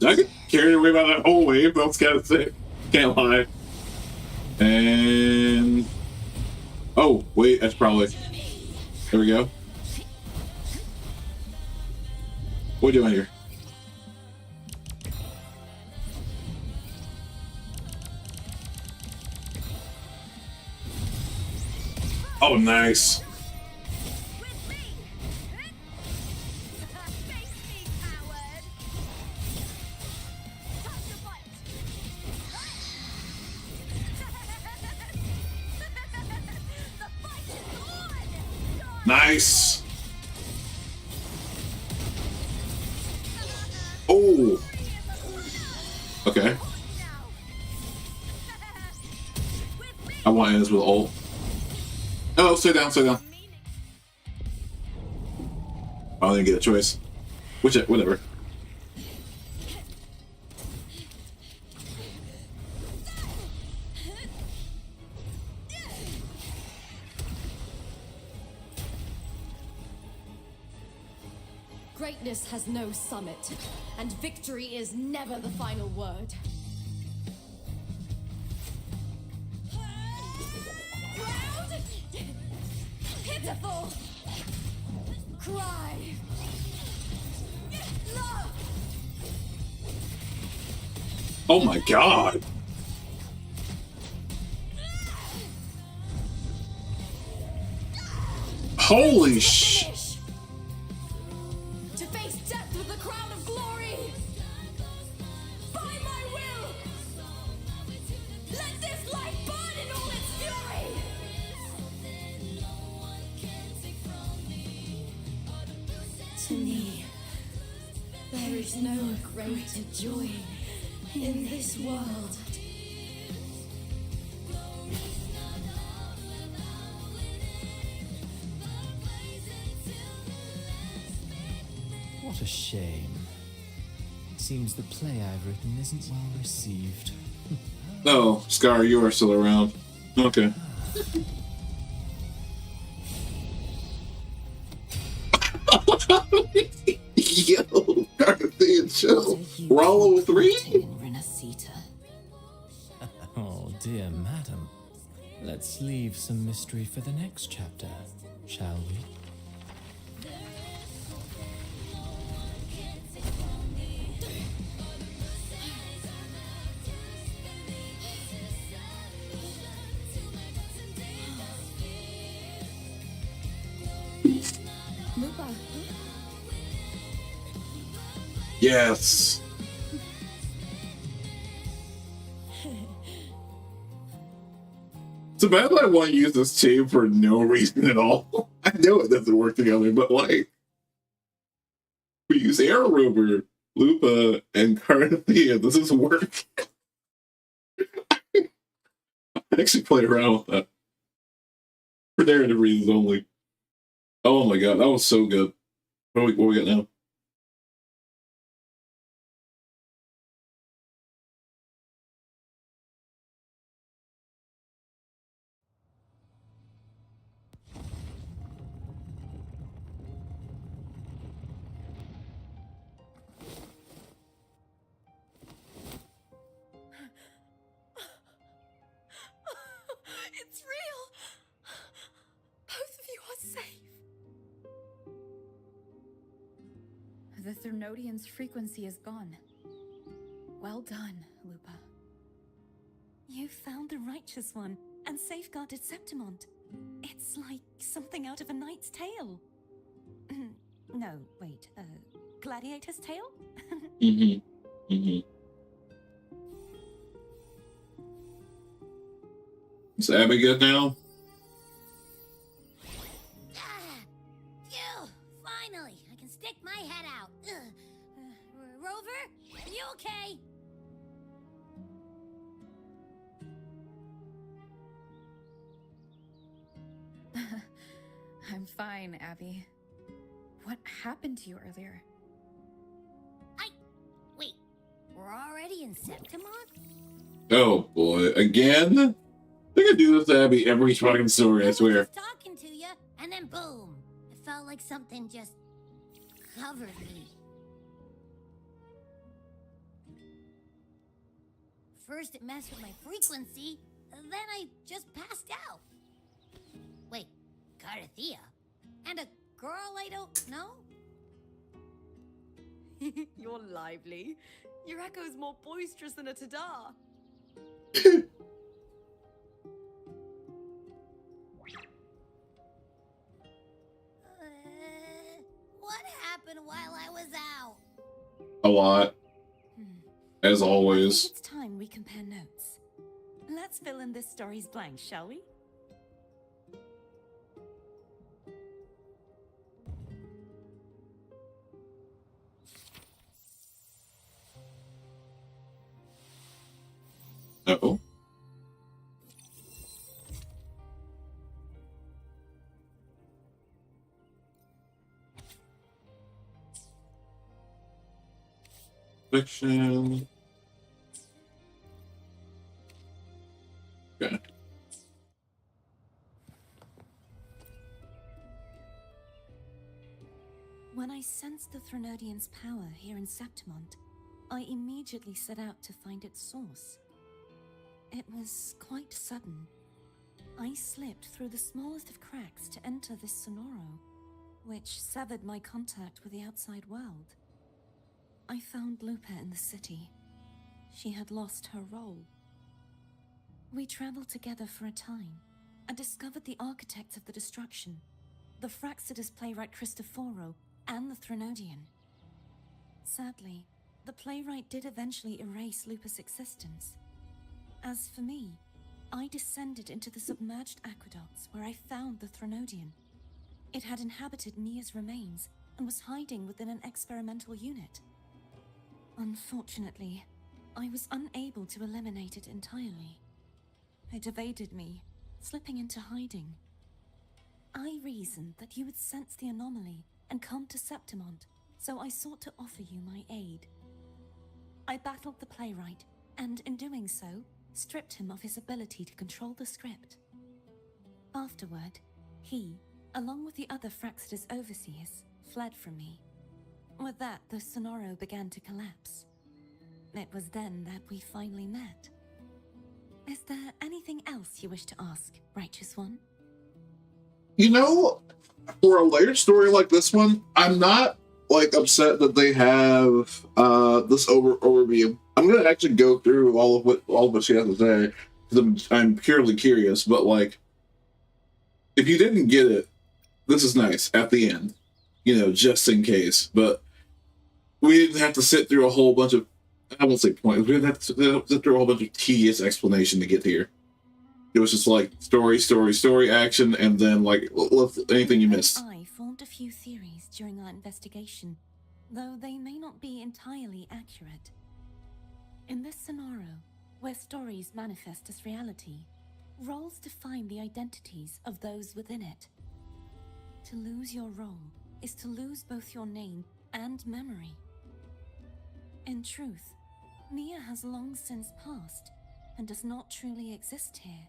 I get carried away by that whole wave, that's gotta say. Can't lie. And oh, wait, that's probably there we go. What are we doing here? Oh, nice. Nice. Oh. Okay. I want to end this with ult. Oh, sit down, sit down. I didn't get a choice. Whatever. Greatness has no summit, and victory is never the final word. Proud, pitiful, cry, love. Oh my god. Holy sh! To face death with the crown of glory. By my will. Let this light burn in all its fury. To me, there is no greater joy in this world. What a shame. Seems the play I've written isn't well received. Oh, Scar, you are still around. Okay. Yo, Garcia, chill. Rollo 3? Oh, dear madam. Let's leave some mystery for the next chapter, shall we? Lupa. Yes. It's bad that I want to use this team for no reason at all. I know it doesn't work together, but like, we use Arrow Rover, Lupa, and Carthea. This is work. I actually play around with that. For narrative reasons only. Oh my god, that was so good. What we got now? It's real. Both of you are safe. The Thernodian's frequency is gone. Well done, Lupa. You found the righteous one and safeguarded Septimont. It's like something out of a knight's tale. No, wait, gladiator's tale? Is Abby good now? Phew! Finally, I can stick my head out. Rover, are you okay? I'm fine, Abby. What happened to you earlier? Wait, we're already in Septimont? Oh boy, again? They could do this to Abby every fucking story, I swear. I was just talking to you, and then boom! It felt like something just covered me. First it messed with my frequency, then I just passed out. Wait, Carthea? And a girl I don't know? You're lively. Your echo's more boisterous than a tada. What happened while I was out? A lot. As I always. think it's time we compare notes. Let's fill in this story's blanks, shall we? Uh-oh. Fiction. Okay. When I sensed the Threnodian's power here in Septimont, I immediately set out to find its source. It was quite sudden. I slipped through the smallest of cracks to enter this Sonoro, which severed my contact with the outside world. I found Lupa in the city. She had lost her role. We traveled together for a time and discovered the architects of the destruction, the Fraxidus playwright Cristoforo and the Threnodian. Sadly, the playwright did eventually erase Lupa's existence. As for me, I descended into the submerged aqueducts where I found the Threnodian. It had inhabited Mia's remains and was hiding within an experimental unit. Unfortunately, I was unable to eliminate it entirely. It evaded me, slipping into hiding. I reasoned that you would sense the anomaly and come to Septimont, so I sought to offer you my aid. I battled the playwright, and in doing so, stripped him of his ability to control the script. Afterward, he, along with the other Fraxidus overseers, fled from me. With that, the Sonoro began to collapse. It was then that we finally met. Is there anything else you wish to ask, Righteous One? You know, for a later story like this one, I'm not like upset that they have this overview. I'm gonna actually go through all of what she has to say because I'm purely curious. But like, if you didn't get it, this is nice at the end, you know, just in case. But we didn't have to sit through a whole bunch of, I won't say points, we didn't have to sit through a whole bunch of tedious explanation to get here. It was just like story, action, and then like anything you missed. I formed a few theories during our investigation, though they may not be entirely accurate. In this scenario, where stories manifest as reality, roles define the identities of those within it. To lose your role is to lose both your name and memory. In truth, Mia has long since passed and does not truly exist here.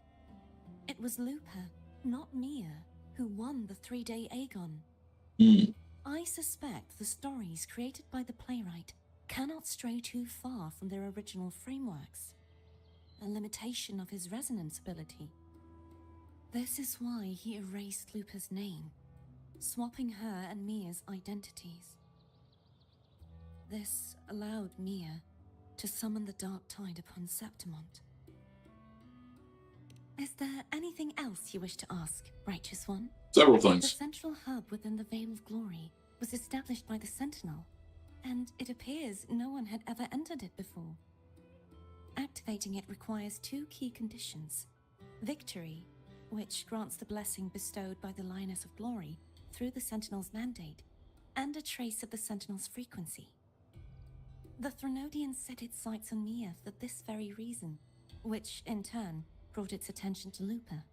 It was Lupa, not Mia, who won the 3-day Agon. I suspect the stories created by the playwright cannot stray too far from their original frameworks, a limitation of his resonance ability. This is why he erased Lupa's name, swapping her and Mia's identities. This allowed Mia to summon the Dark Tide upon Septimont. Is there anything else you wish to ask, Righteous One? Several things. The central hub within the Veil of Glory was established by the Sentinel, and it appears no one had ever entered it before. Activating it requires 2 key conditions: victory, which grants the blessing bestowed by the Lioness of Glory through the Sentinel's mandate, and a trace of the Sentinel's frequency. The Threnodian set its sights on Mia for this very reason, which, in turn, brought its attention to Lupa.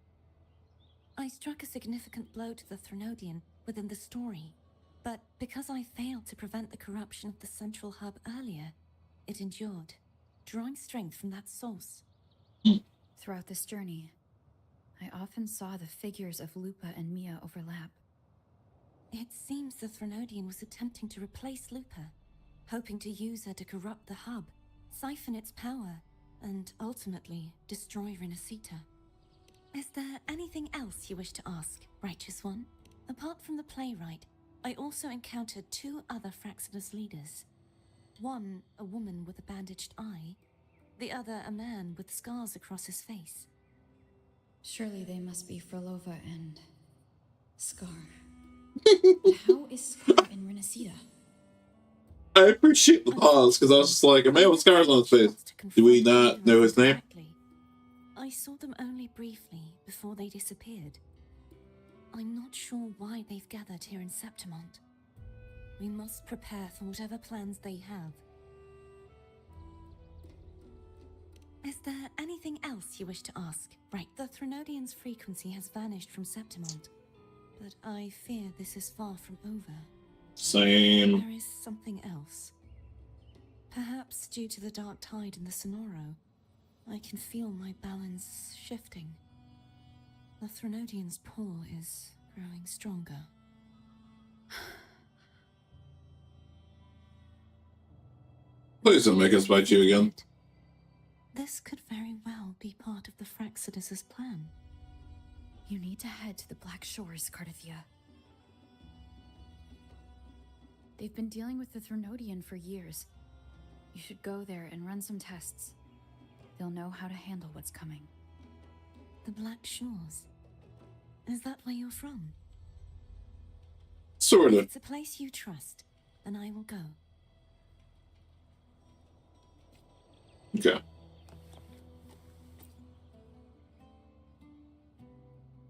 I struck a significant blow to the Threnodian within the story, but because I failed to prevent the corruption of the central hub earlier, it endured, drawing strength from that source. Throughout this journey, I often saw the figures of Lupa and Mia overlap. It seems the Threnodian was attempting to replace Lupa, hoping to use her to corrupt the hub, siphon its power, and ultimately destroy Renacita. Is there anything else you wish to ask, Righteous One? Apart from the playwright, I also encountered 2 other Fraxidus leaders. One, a woman with a bandaged eye, the other a man with scars across his face. Surely they must be Frolova and Scar. But how is Scar in Renacita? I appreciate the pause because I was just like, a man with scars on his face. Do we not know his name? I saw them only briefly before they disappeared. I'm not sure why they've gathered here in Septimont. We must prepare for whatever plans they have. Is there anything else you wish to ask? Right, the Threnodian's frequency has vanished from Septimont, but I fear this is far from over. Same. There is something else. Perhaps due to the dark tide in the Sonoro, I can feel my balance shifting. The Threnodian's pull is growing stronger. Please don't make us fight you again. This could very well be part of the Fraxidus' plan. You need to head to the Black Shores, Cardathia. They've been dealing with the Threnodian for years. You should go there and run some tests. They'll know how to handle what's coming. The Black Shores? Is that where you're from? Sort If of. it's a place you trust, then I will go. Okay.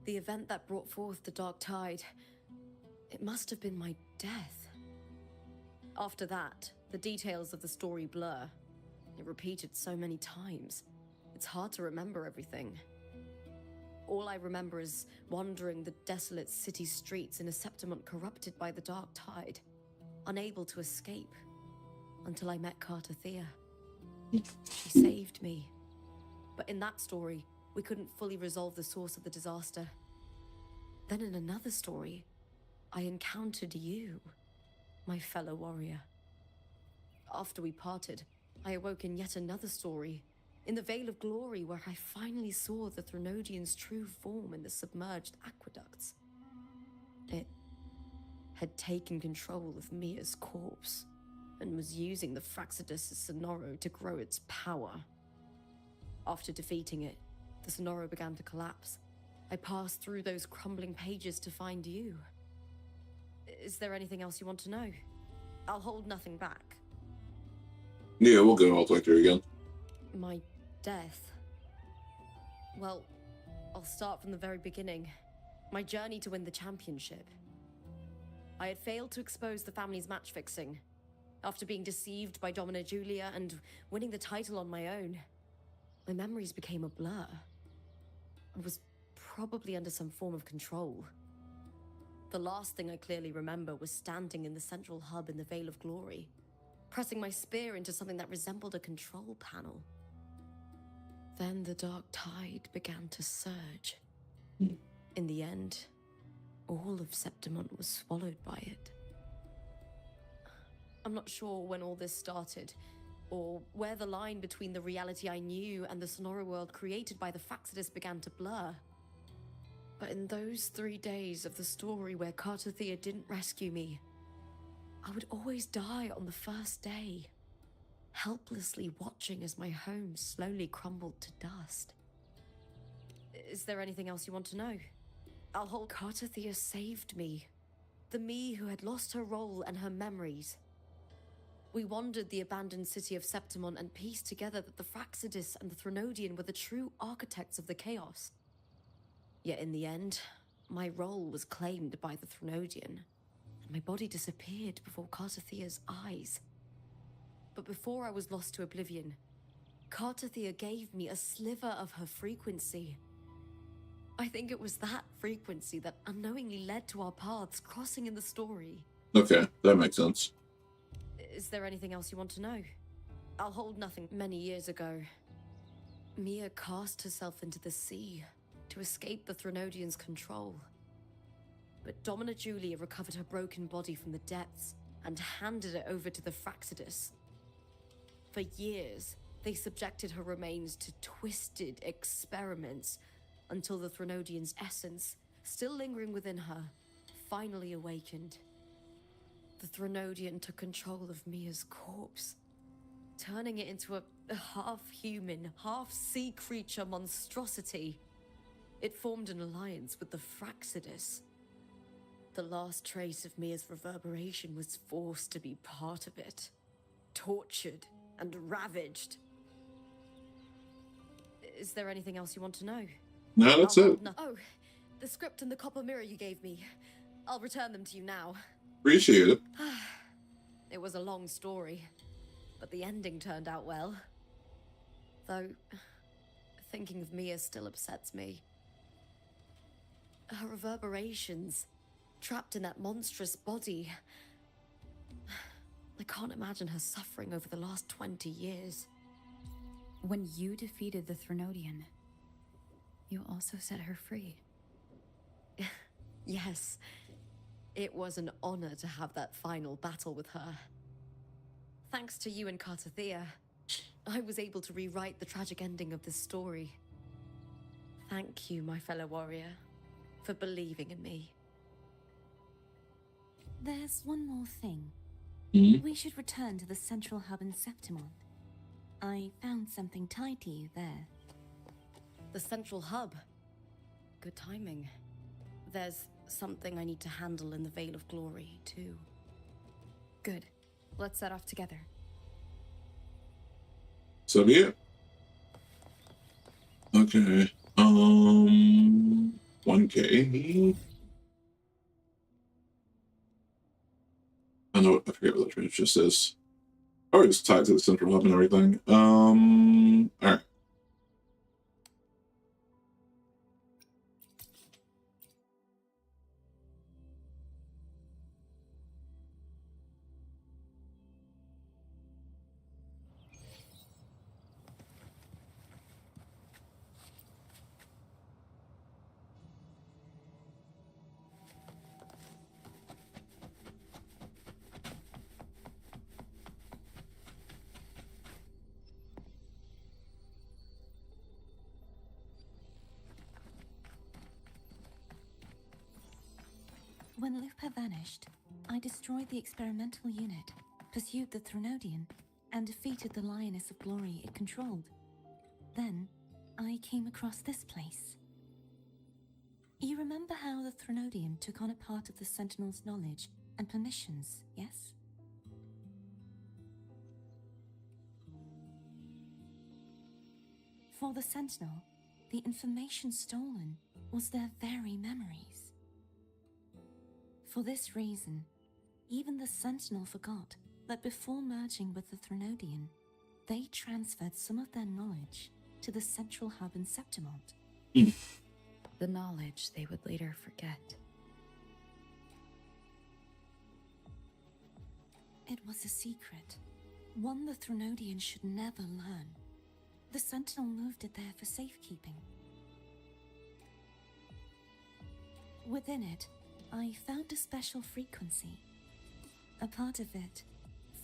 The event that brought forth the Dark Tide, it must have been my death. After that, the details of the story blur. It repeated so many times. It's hard to remember everything. All I remember is wandering the desolate city streets in a Septimont corrupted by the Dark Tide, unable to escape, until I met Cardathia. She saved me. But in that story, we couldn't fully resolve the source of the disaster. Then in another story, I encountered you, my fellow warrior. After we parted, I awoke in yet another story, in the Vale of Glory, where I finally saw the Threnodian's true form in the submerged aqueducts. It had taken control of Mia's corpse, and was using the Fraxidus' Sonoro to grow its power. After defeating it, the Sonoro began to collapse. I passed through those crumbling pages to find you. Is there anything else you want to know? I'll hold nothing back. Yeah, we'll go all the way through again. My death. Well, I'll start from the very beginning. My journey to win the championship. I had failed to expose the family's match fixing. After being deceived by Domina Julia and winning the title on my own, my memories became a blur. I was probably under some form of control. The last thing I clearly remember was standing in the central hub in the Vale of Glory, pressing my spear into something that resembled a control panel. Then the dark tide began to surge. In the end, all of Septimont was swallowed by it. I'm not sure when all this started, or where the line between the reality I knew and the Sonoro world created by the Fraxidus began to blur. But in those 3 days of the story where Cardathia didn't rescue me, I would always die on the first day, helplessly watching as my home slowly crumbled to dust. Is there anything else you want to know? I'll hold. Cardathia saved me, the me who had lost her role and her memories. We wandered the abandoned city of Septimont and pieced together that the Fraxidus and the Threnodian were the true architects of the chaos. Yet in the end, my role was claimed by the Threnodian, and my body disappeared before Cardathia's eyes. But before I was lost to oblivion, Cardathia gave me a sliver of her frequency. I think it was that frequency that unknowingly led to our paths crossing in the story. Okay, that makes sense. Is there anything else you want to know? I'll hold nothing. Many years ago, Mia cast herself into the sea to escape the Threnodian's control. But Domina Julia recovered her broken body from the depths and handed it over to the Fraxidus. For years, they subjected her remains to twisted experiments until the Threnodian's essence, still lingering within her, finally awakened. The Threnodian took control of Mia's corpse, turning it into a half-human, half-sea creature monstrosity. It formed an alliance with the Fraxidus. The last trace of Mia's reverberation was forced to be part of it, tortured and ravaged. Is there anything else you want to know? No, that's it. Oh, the script and the copper mirror you gave me. I'll return them to you now. Appreciate it. It was a long story, but the ending turned out well. Though, thinking of Mia still upsets me. Her reverberations, trapped in that monstrous body. I can't imagine her suffering over the last 20 years. When you defeated the Threnodian, you also set her free. Yes, it was an honor to have that final battle with her. Thanks to you and Cartathea, I was able to rewrite the tragic ending of this story. Thank you, my fellow warrior, for believing in me. There's one more thing. Mhm. We should return to the central hub in Septimont. I found something tied to you there. The central hub. Good timing. There's something I need to handle in the Veil of Glory, too. Good. Let's set off together. So be it. Okay. 1K. I forget what the trench just is. Oh, it's tied to the central hub and everything. Alright. When Lupa vanished, I destroyed the experimental unit, pursued the Threnodian, and defeated the Lioness of Glory it controlled. Then, I came across this place. You remember how the Threnodian took on a part of the Sentinel's knowledge and permissions, yes? For the Sentinel, the information stolen was their very memories. For this reason, even the Sentinel forgot that before merging with the Threnodian, they transferred some of their knowledge to the central hub in Septimont. The knowledge they would later forget. It was a secret, one the Threnodian should never learn. The Sentinel moved it there for safekeeping. Within it, I found a special frequency. A part of it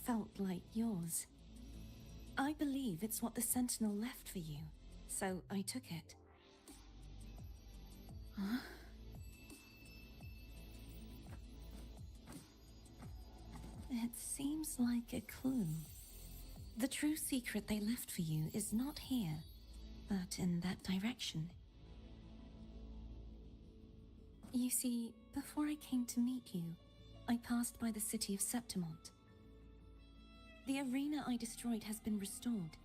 felt like yours. I believe it's what the Sentinel left for you, so I took it. Huh? It seems like a clue. The true secret they left for you is not here, but in that direction. You see, before I came to meet you, I passed by the city of Septimont. The arena I destroyed has been restored,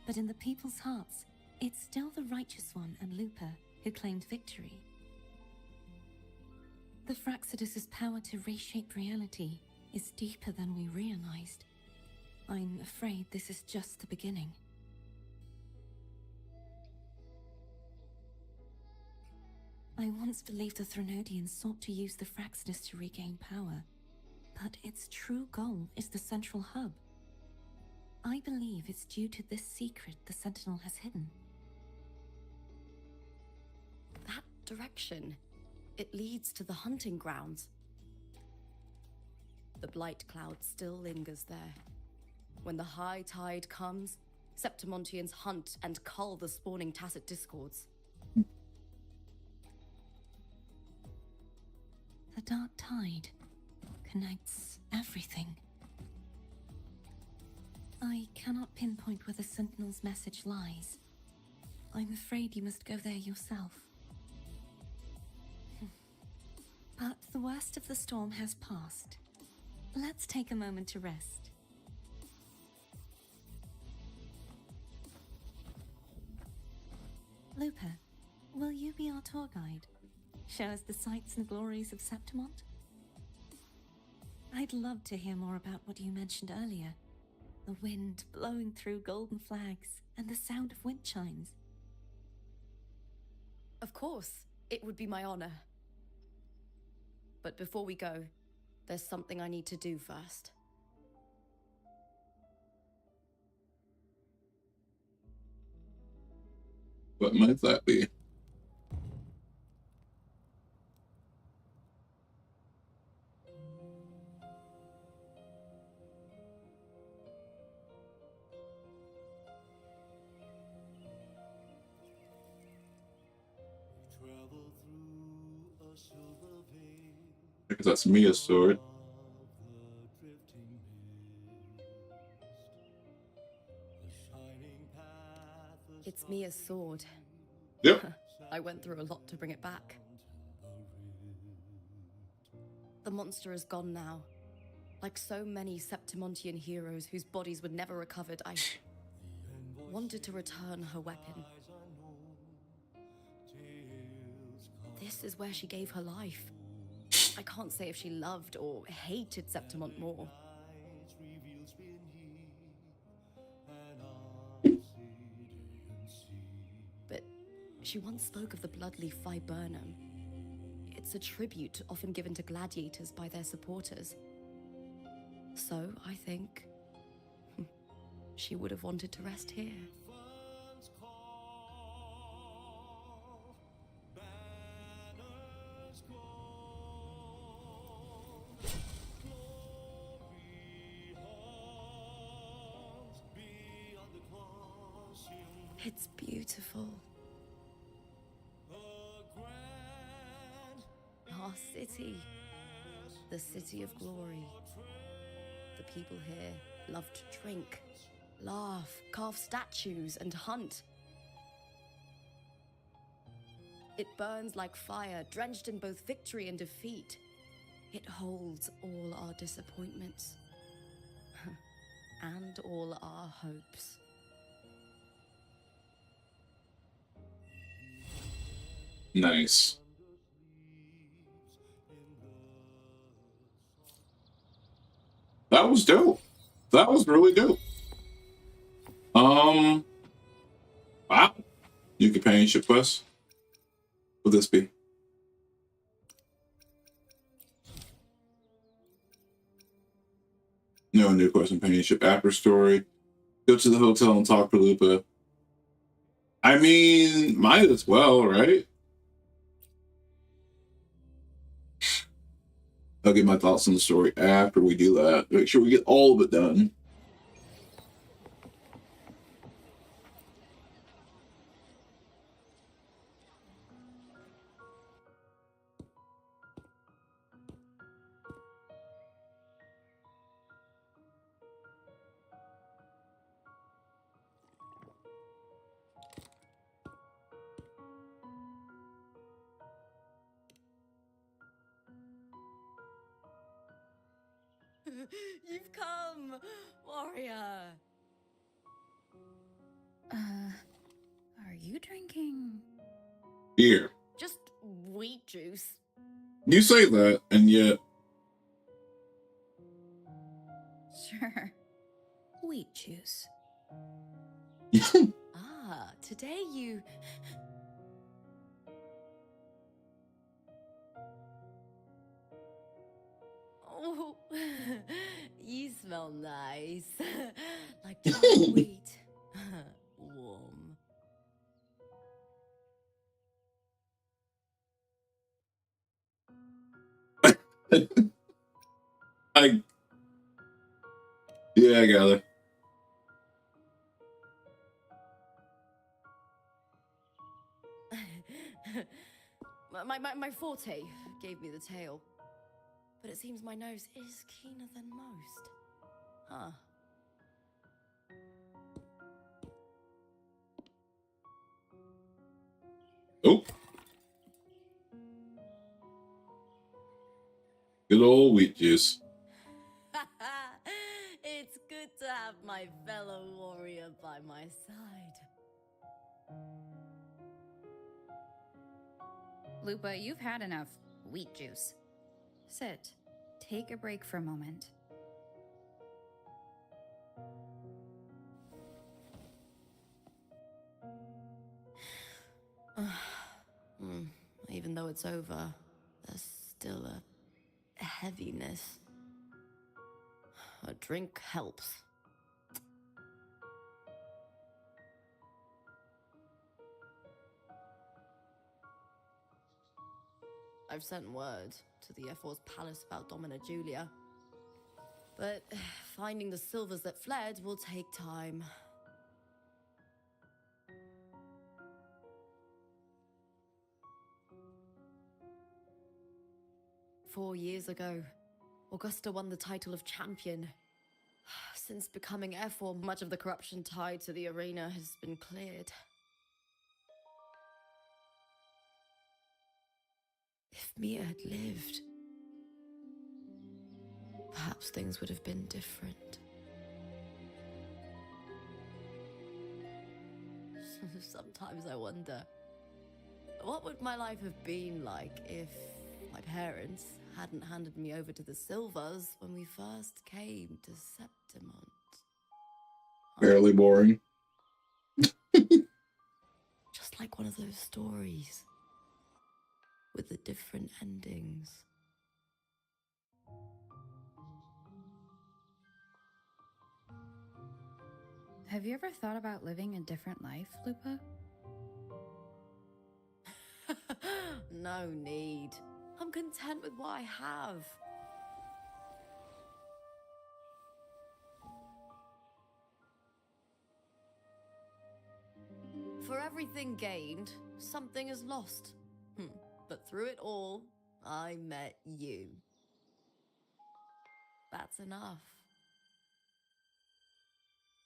but in the people's hearts, it's still the Righteous One and Lupa who claimed victory. The Fraxidus's power to reshape reality is deeper than we realized. I'm afraid this is just the beginning. I once believed the Threnodians sought to use the Fraxidus to regain power, but its true goal is the central hub. I believe it's due to this secret the Sentinel has hidden. That direction, it leads to the hunting grounds. The blight cloud still lingers there. When the high tide comes, Septimontians hunt and cull the spawning tacit discords. The dark tide connects everything. I cannot pinpoint where the Sentinel's message lies. I'm afraid you must go there yourself. But the worst of the storm has passed. Let's take a moment to rest. Lupa, will you be our tour guide? Show us the sights and glories of Septimont? I'd love to hear more about what you mentioned earlier. The wind blowing through golden flags and the sound of wind chimes. Of course, it would be my honor. But before we go, there's something I need to do first. What might that be? Because that's Mia's sword. It's Mia's sword. Yep. I went through a lot to bring it back. The monster is gone now. Like so many Septimontian heroes whose bodies were never recovered, I wanted to return her weapon. This is where she gave her life. I can't say if she loved or hated Septimont more. But she once spoke of the bloodleaf viburnum. It's a tribute often given to gladiators by their supporters. So, I think she would have wanted to rest here. It's beautiful. Our city. The city of glory. The people here love to drink, laugh, carve statues, and hunt. It burns like fire, drenched in both victory and defeat. It holds all our disappointments. And all our hopes. Nice. That was dope. That was really dope. Wow. New companionship quest. What would this be? No new quest companionship. After story. Go to the hotel and talk to Lupa. I mean, might as well, right? I'll get my thoughts on the story after we do that. Make sure we get all of it done. You've come, warrior. Are you drinking? Beer. Just wheat juice. You say that, and yet... Sure. Wheat juice. Today you... Oh, you smell nice. Like dried wheat. Warm. Yeah, I got it. My forte gave me the tail. But it seems my nose is keener than most. Huh. Oh. Good old wheat juice. It's good to have my fellow warrior by my side. Lupa, you've had enough wheat juice. Sit. Take a break for a moment. Even though it's over, there's still a heaviness. A drink helps. I've sent word to the F4's palace about Domina Julia. But finding the silvers that fled will take time. Four years ago, Augusta won the title of champion. Since becoming F4, much of the corruption tied to the arena has been cleared. If Mia had lived, perhaps things would have been different. Sometimes I wonder, what would my life have been like if my parents hadn't handed me over to the Silvers when we first came to Septimont? Fairly boring. Just like one of those stories with the different endings. Have you ever thought about living a different life, Lupa? No need. I'm content with what I have. For everything gained, something is lost. But through it all, I met you. That's enough.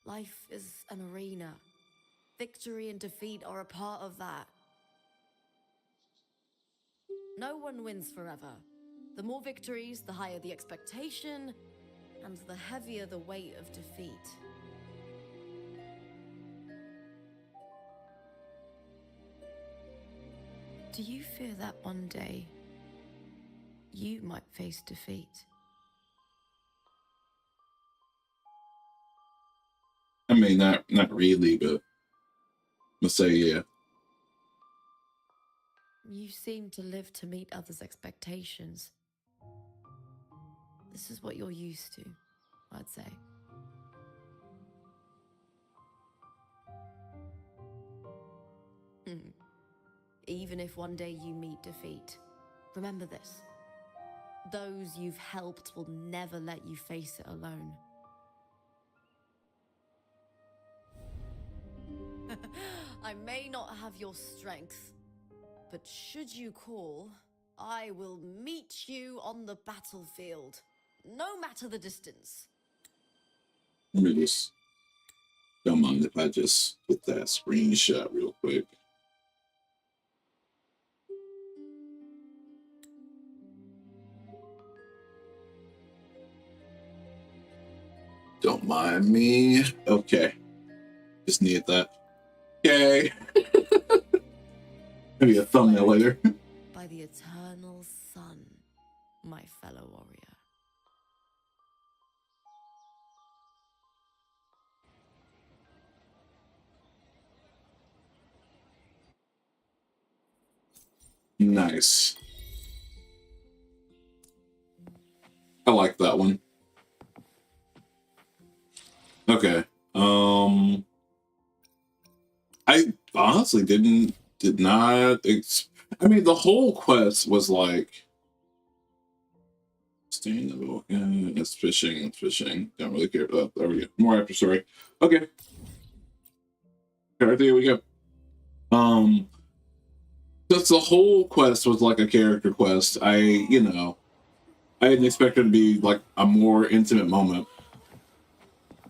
Life is an arena. Victory and defeat are a part of that. No one wins forever. The more victories, the higher the expectation, and the heavier the weight of defeat. Do you fear that one day you might face defeat? I mean, not really, but I'm gonna say yeah. You seem to live to meet others' expectations. This is what you're used to, I'd say. Even if one day you meet defeat, remember this. Those you've helped will never let you face it alone. I may not have your strength, but should you call, I will meet you on the battlefield, no matter the distance. Let me just, don't mind if I just get that screenshot real quick. Don't mind me. Okay. Just need that. Okay. Maybe a thumbnail later. By the eternal sun, my fellow warrior. Nice. I like that one. Okay. I honestly did not. I mean, the whole quest was like, stay in the boat. It's fishing. It's fishing. Don't really care. Oh, there we go. More after story. Okay. Alright, here we go. That's the whole quest was like a character quest. I didn't expect it to be like a more intimate moment.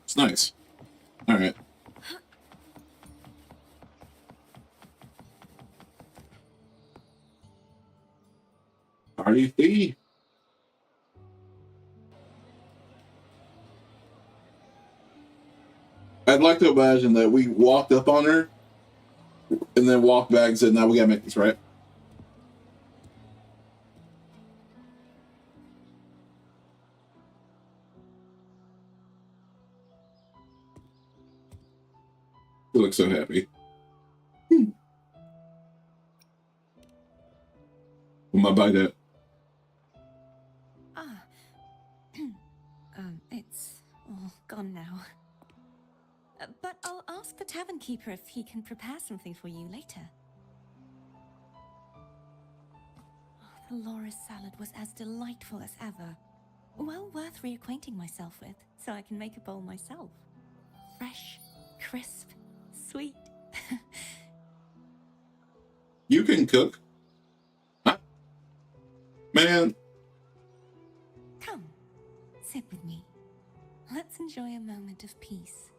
It's nice. All right. RDP. I'd like to imagine that we walked up on her and then walked back and said, now we gotta make this right. You look so happy. Am I by that? It's all gone now. But I'll ask the tavern keeper if he can prepare something for you later. The Laura's salad was as delightful as ever. Well worth reacquainting myself with, so I can make a bowl myself. Fresh, crisp, sweet. You can cook. Huh? Man. Come, sit with me. Let's enjoy a moment of peace.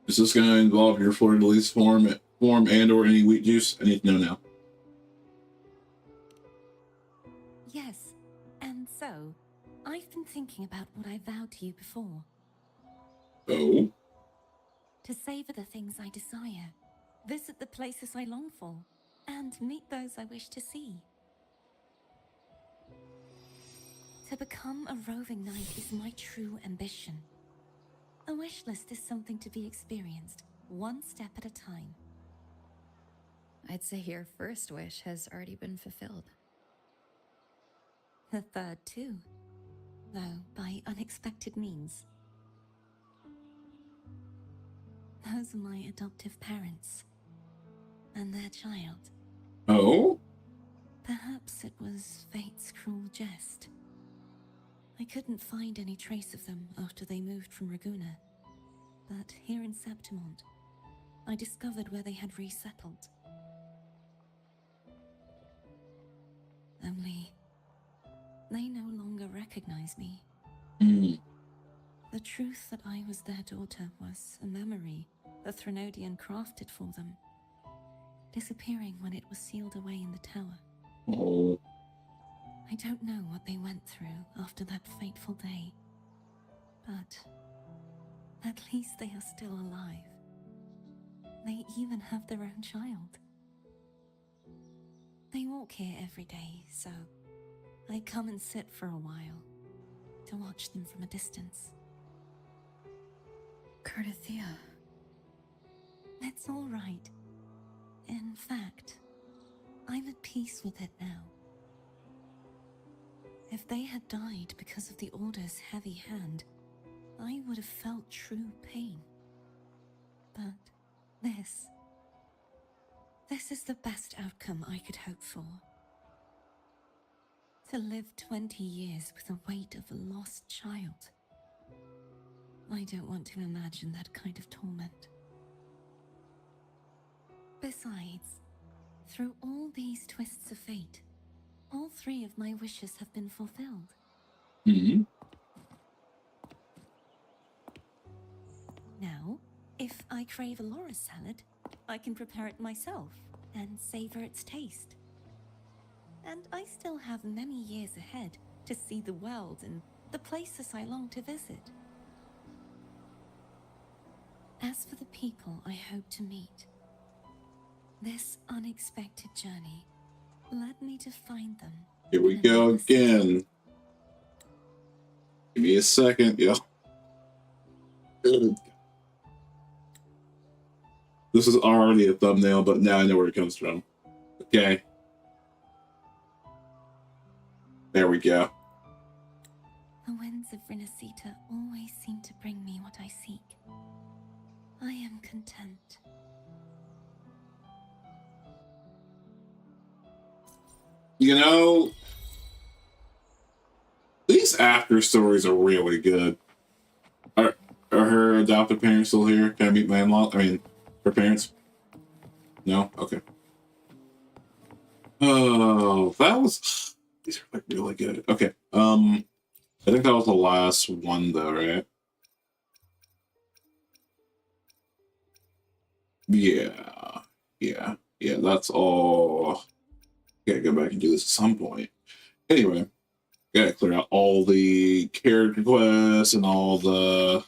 Is this going to involve your fleur-de-lis form and or any wheat juice? I need to know now. Yes, and so, I've been thinking about what I vowed to you before. Oh? To savor the things I desire, visit the places I long for, and meet those I wish to see. To become a roving knight is my true ambition. A wish list is something to be experienced, one step at a time. I'd say your first wish has already been fulfilled. The third too, though by unexpected means. Those are my adoptive parents, and their child. Oh? Perhaps it was fate's cruel jest. I couldn't find any trace of them after they moved from Raguna, but here in Septimont, I discovered where they had resettled. Only, they no longer recognize me. Mm. The truth that I was their daughter was a memory the Threnodian crafted for them, disappearing when it was sealed away in the tower. Oh. I don't know what they went through after that fateful day, but at least they are still alive. They even have their own child. They walk here every day, so I come and sit for a while to watch them from a distance. Cardathea. It's all right. In fact, I'm at peace with it now. If they had died because of the Order's heavy hand, I would have felt true pain. But this is the best outcome I could hope for. To live 20 years with the weight of a lost child. I don't want to imagine that kind of torment. Besides, through all these twists of fate, all three of my wishes have been fulfilled. Mm-hmm. Now, if I crave a Laura salad, I can prepare it myself and savor its taste. And I still have many years ahead to see the world and the places I long to visit. As for the people I hope to meet, this unexpected journey led me to find them. Here we go again. Give me a second, yo. This is already a thumbnail, but now I know where it comes from. Okay. There we go. The winds of Rinascita always seem to bring me what I seek. I am content. You know, these after stories are really good. Are her adopted parents still here? Can I meet my in-law? I mean, her parents? No? Okay. Oh, that was... These are like really good. Okay. I think that was the last one though, right? Yeah. Yeah. Yeah, that's all. Gotta go back and do this at some point. Anyway, gotta clear out all the character quests and all the...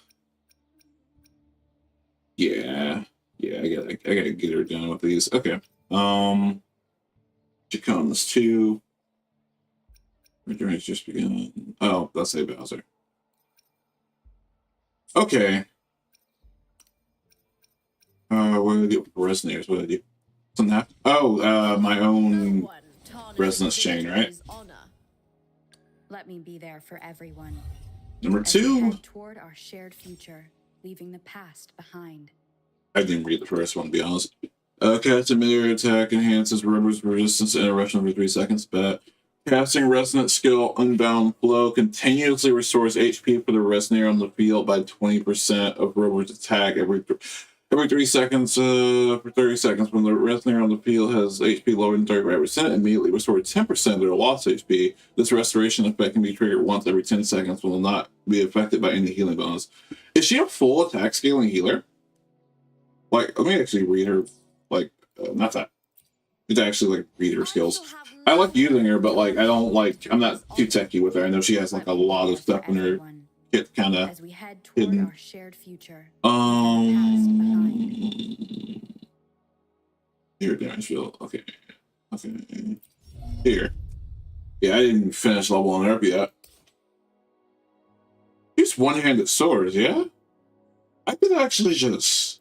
Yeah. Yeah, I gotta get her done with these. Okay. Chaconis 2. Rejourney's just begun. Oh, that's a Bowser. Okay. What did I do with resonators? What did I do? Something happened? Oh, my own resonance chain, right? Let me be there for everyone. Number As we 2. head toward our shared future, leaving the past behind. I didn't read the first one, to be honest. Casting melee attack enhances Rover's resistance to interruption for 3 seconds. Bet. Casting resonant skill Unbound Flow continuously restores HP for the resonator on the field by 20% of Rover's attack every 3 seconds for 30 seconds. When the resonator on the field has HP lower than 35%, immediately restore 10% of their lost HP. This restoration effect can be triggered once every 10 seconds and will not be affected by any healing bonus. Is she a full attack scaling healer? Like, let me actually read her, like, not that. It's actually, like, read her skills. I like using her, but, like, I don't, like, I'm not too techy with her. I know she has, like, a lot of stuff in her kit, kind of hidden. Our shared future. Here, Darensville. Okay. Okay. Here. Yeah, I didn't finish leveling up yet. Use one-handed swords, yeah? I could actually just...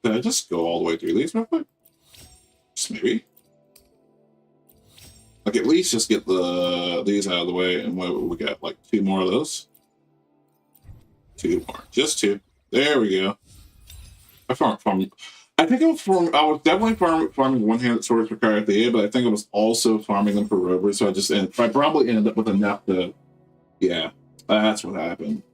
Did I just go all the way through these real quick? Just maybe. Like, at least just get these out of the way, and we got, like, 2 more of those. 2 more. Just 2. There we go. I farmed. I think I was definitely farming one-handed swords for Karthia, but I think I was also farming them for Rover, so I probably ended up with enough to... Yeah, that's what happened.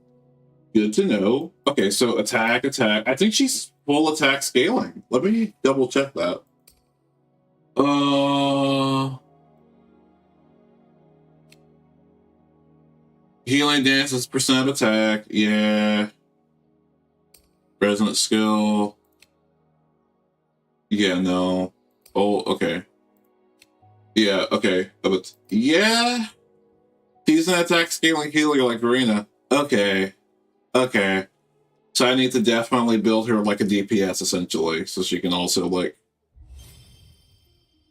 Good to know. Okay, so attack. I think she's full attack scaling. Let me double check that. Healing dance is percent of attack. Yeah. Resonant skill. Yeah, no. Oh, okay. Yeah, okay. But yeah. She's an attack scaling healer like Verena. Okay. Okay. So I need to definitely build her like a DPS essentially, so she can also like...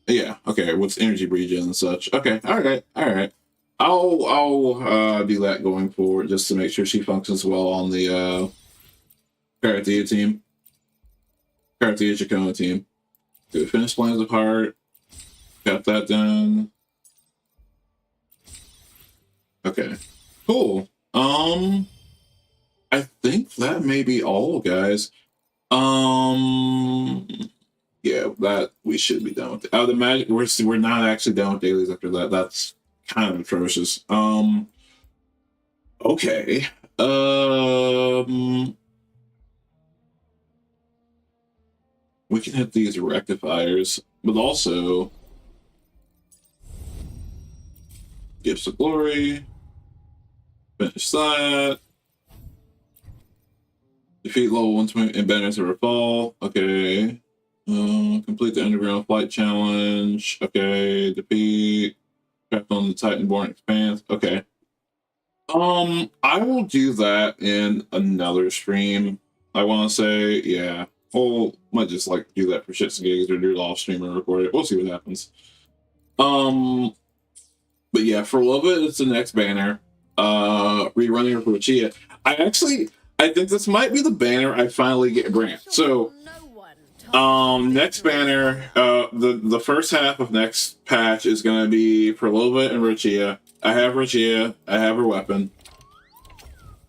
Yeah, okay, with energy regen and such. Okay, alright. I'll do that going forward just to make sure she functions well on the Karthia team. Karthia Chacona team. Good. Finish Plans of Heart. Got that done. Okay. Cool. I think that may be all, guys. Yeah, that we should be done with it. I would imagine we're not actually done with dailies after that. That's kind of atrocious. Okay. We can hit these rectifiers, but also Gifts of Glory. Finish that. Defeat level 120 and banners of fall. Okay. Complete the underground flight challenge. Okay. Defeat. Trapped on the Titanborn Expanse. Okay. I will do that in another stream. I want to say, yeah. Well, might just like do that for shits and gigs or do it off stream and record it. We'll see what happens. But yeah, for a little bit, it's the next banner. Rerunning for Chia. I think this might be the banner I finally get Grant. So, next banner, the first half of next patch is going to be Perlova and Rochia. I have Rochia. I have her weapon.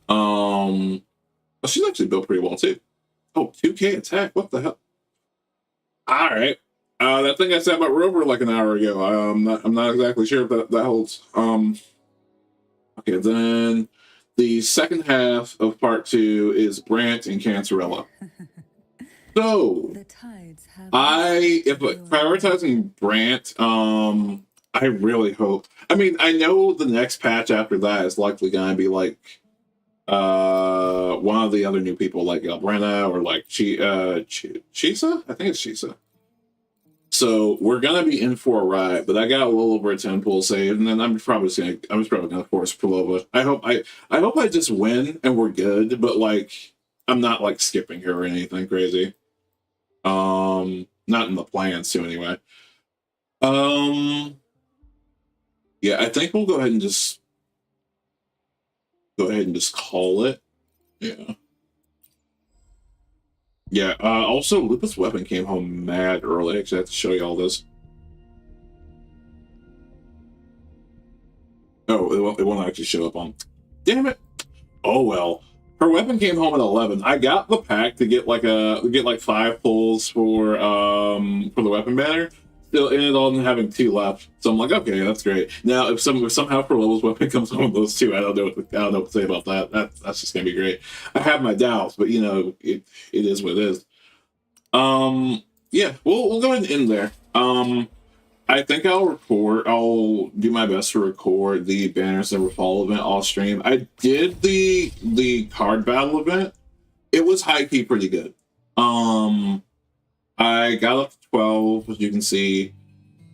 Well, she's actually built pretty well too. Oh, 2K attack. What the hell? All right. That thing I said about Rover like an hour ago. I'm not exactly sure if that holds. Okay, then the second half of part 2 is Brant and Cancerella. So, if prioritizing Brant, I really hope. I mean, I know the next patch after that is likely going to be like one of the other new people, like Brenna or like Chisa? I think it's Chisa. So we're gonna be in for a ride, but I got a little over a 10 pull save, and then I'm just probably gonna force Pelova. I hope I just win and we're good, but like I'm not like skipping her or anything crazy. Not in the plans to anyway. Yeah, I think we'll go ahead and just call it. Yeah. Yeah, also, Lupa's weapon came home mad early. Actually, I have to show you all this. Oh, it won't actually show up on... Damn it! Oh, well. her weapon came home at 11. I got the pack to get like 5 pulls for the weapon banner. Still ended on having 2 left. So I'm like, okay, that's great. Now if somehow for levels weapon comes home with those 2, I don't know what to say about that. That's just gonna be great. I have my doubts, but you know, it is what it is. Yeah, we'll go ahead and end there. I think I'll do my best to record the Banners Never Fall event off stream. I did the card battle event. It was high-key pretty good. I got up to 12, as you can see.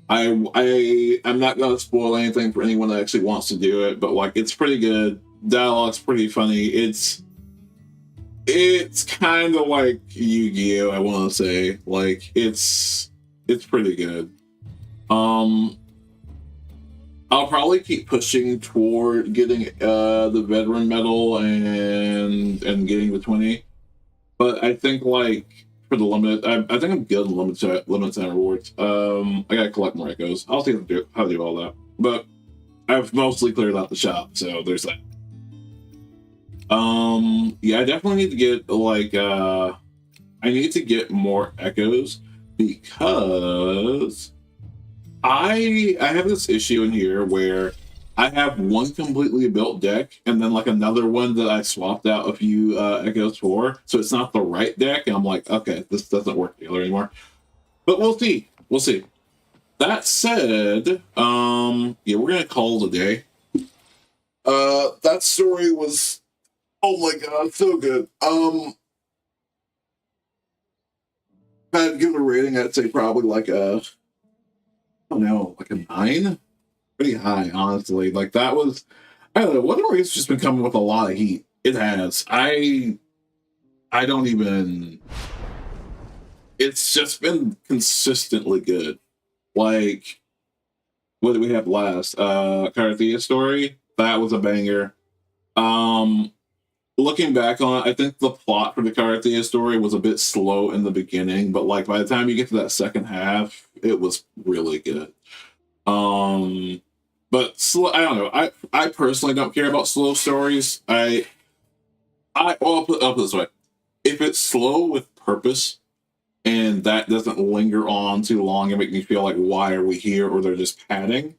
I'm not gonna spoil anything for anyone that actually wants to do it, but like it's pretty good. Dialogue's pretty funny. It's kind of like Yu-Gi-Oh! I want to say, like it's pretty good. I'll probably keep pushing toward getting the veteran medal and getting the 20, but I think like for the limit, I think I'm good in limit time rewards. I gotta collect more echoes. I'll see how to do all that, but I've mostly cleared out the shop, so there's that. Yeah, I definitely need to get like I need to get more echoes because I have this issue in here where I have one completely built deck and then like another one that I swapped out a few echoes for, so it's not the right deck, and I'm like, okay, this doesn't work together anymore. But we'll see. We'll see. That said, yeah, we're gonna call it a day. That story was, oh my god, so good. If I'd give it a rating, I'd say probably like I don't know, like a 9? Pretty high, honestly. Like that was, I don't know, Wuthering has just been coming with a lot of heat. It has. I don't even, it's just been consistently good. Like, what did we have last? Carthea story? That was a banger. Looking back on it, I think the plot for the Carthea story was a bit slow in the beginning, but like by the time you get to that second half, it was really good. But I don't know. I personally don't care about slow stories. Well, I'll put it this way: if it's slow with purpose and that doesn't linger on too long and make me feel like why are we here, or they're just padding,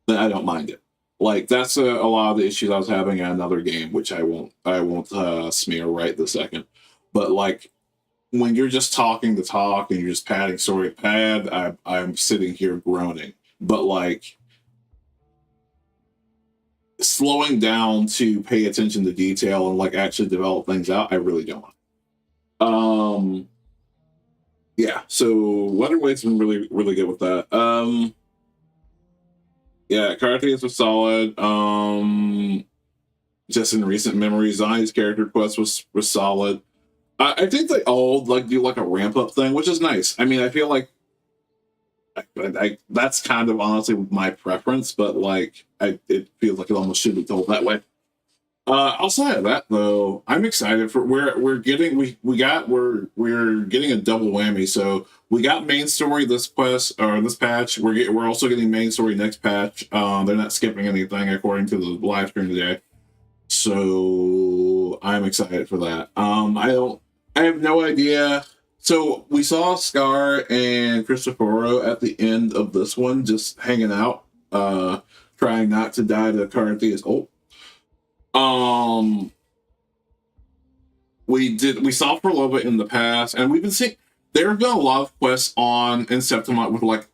then I don't mind it. Like that's a lot of the issues I was having in another game, which I won't smear right this second. But like when you're just talking the talk and you're just padding story to pad, I'm sitting here groaning. But like slowing down to pay attention to detail and like actually develop things out, I really don't. Yeah, so Weatherwaite's been really, really good with that. Yeah, Carthians was solid. Just in recent memory, Zani's character quest was solid. I think they all like do like a ramp up thing, which is nice. I mean, I feel like that's kind of honestly my preference, but like it feels like it almost should be told that way. Outside of that though, I'm excited for we're getting a double whammy. So we got main story this quest or this patch. We're also getting main story next patch. They're not skipping anything according to the live stream today. So I'm excited for that. I have no idea. So we saw Scar and Cristoforo at the end of this one, just hanging out, trying not to die to Carthea's ult. We saw Perlova in the past, and we've been seeing there have been a lot of quests on in Septimont with like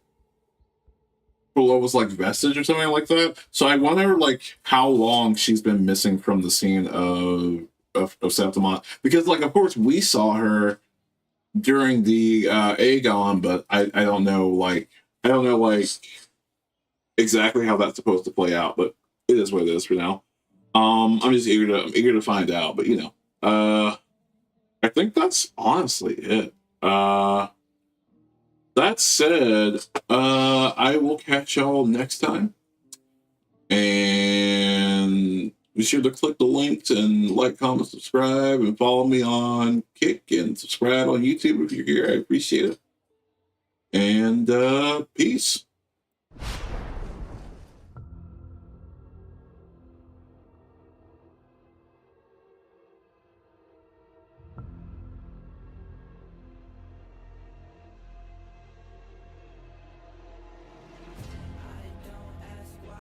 Perlova's like vestige or something like that. So I wonder like how long she's been missing from the scene of Septimont, because like of course we saw her during the Agon, but I don't know like exactly how that's supposed to play out, but it is what it is for now. I'm just eager to find out, but you know, I think that's honestly it. That said, I will catch y'all next time, and be sure to click the links and like, comment, subscribe, and follow me on Kick and subscribe on YouTube if you're here. I appreciate it, and peace.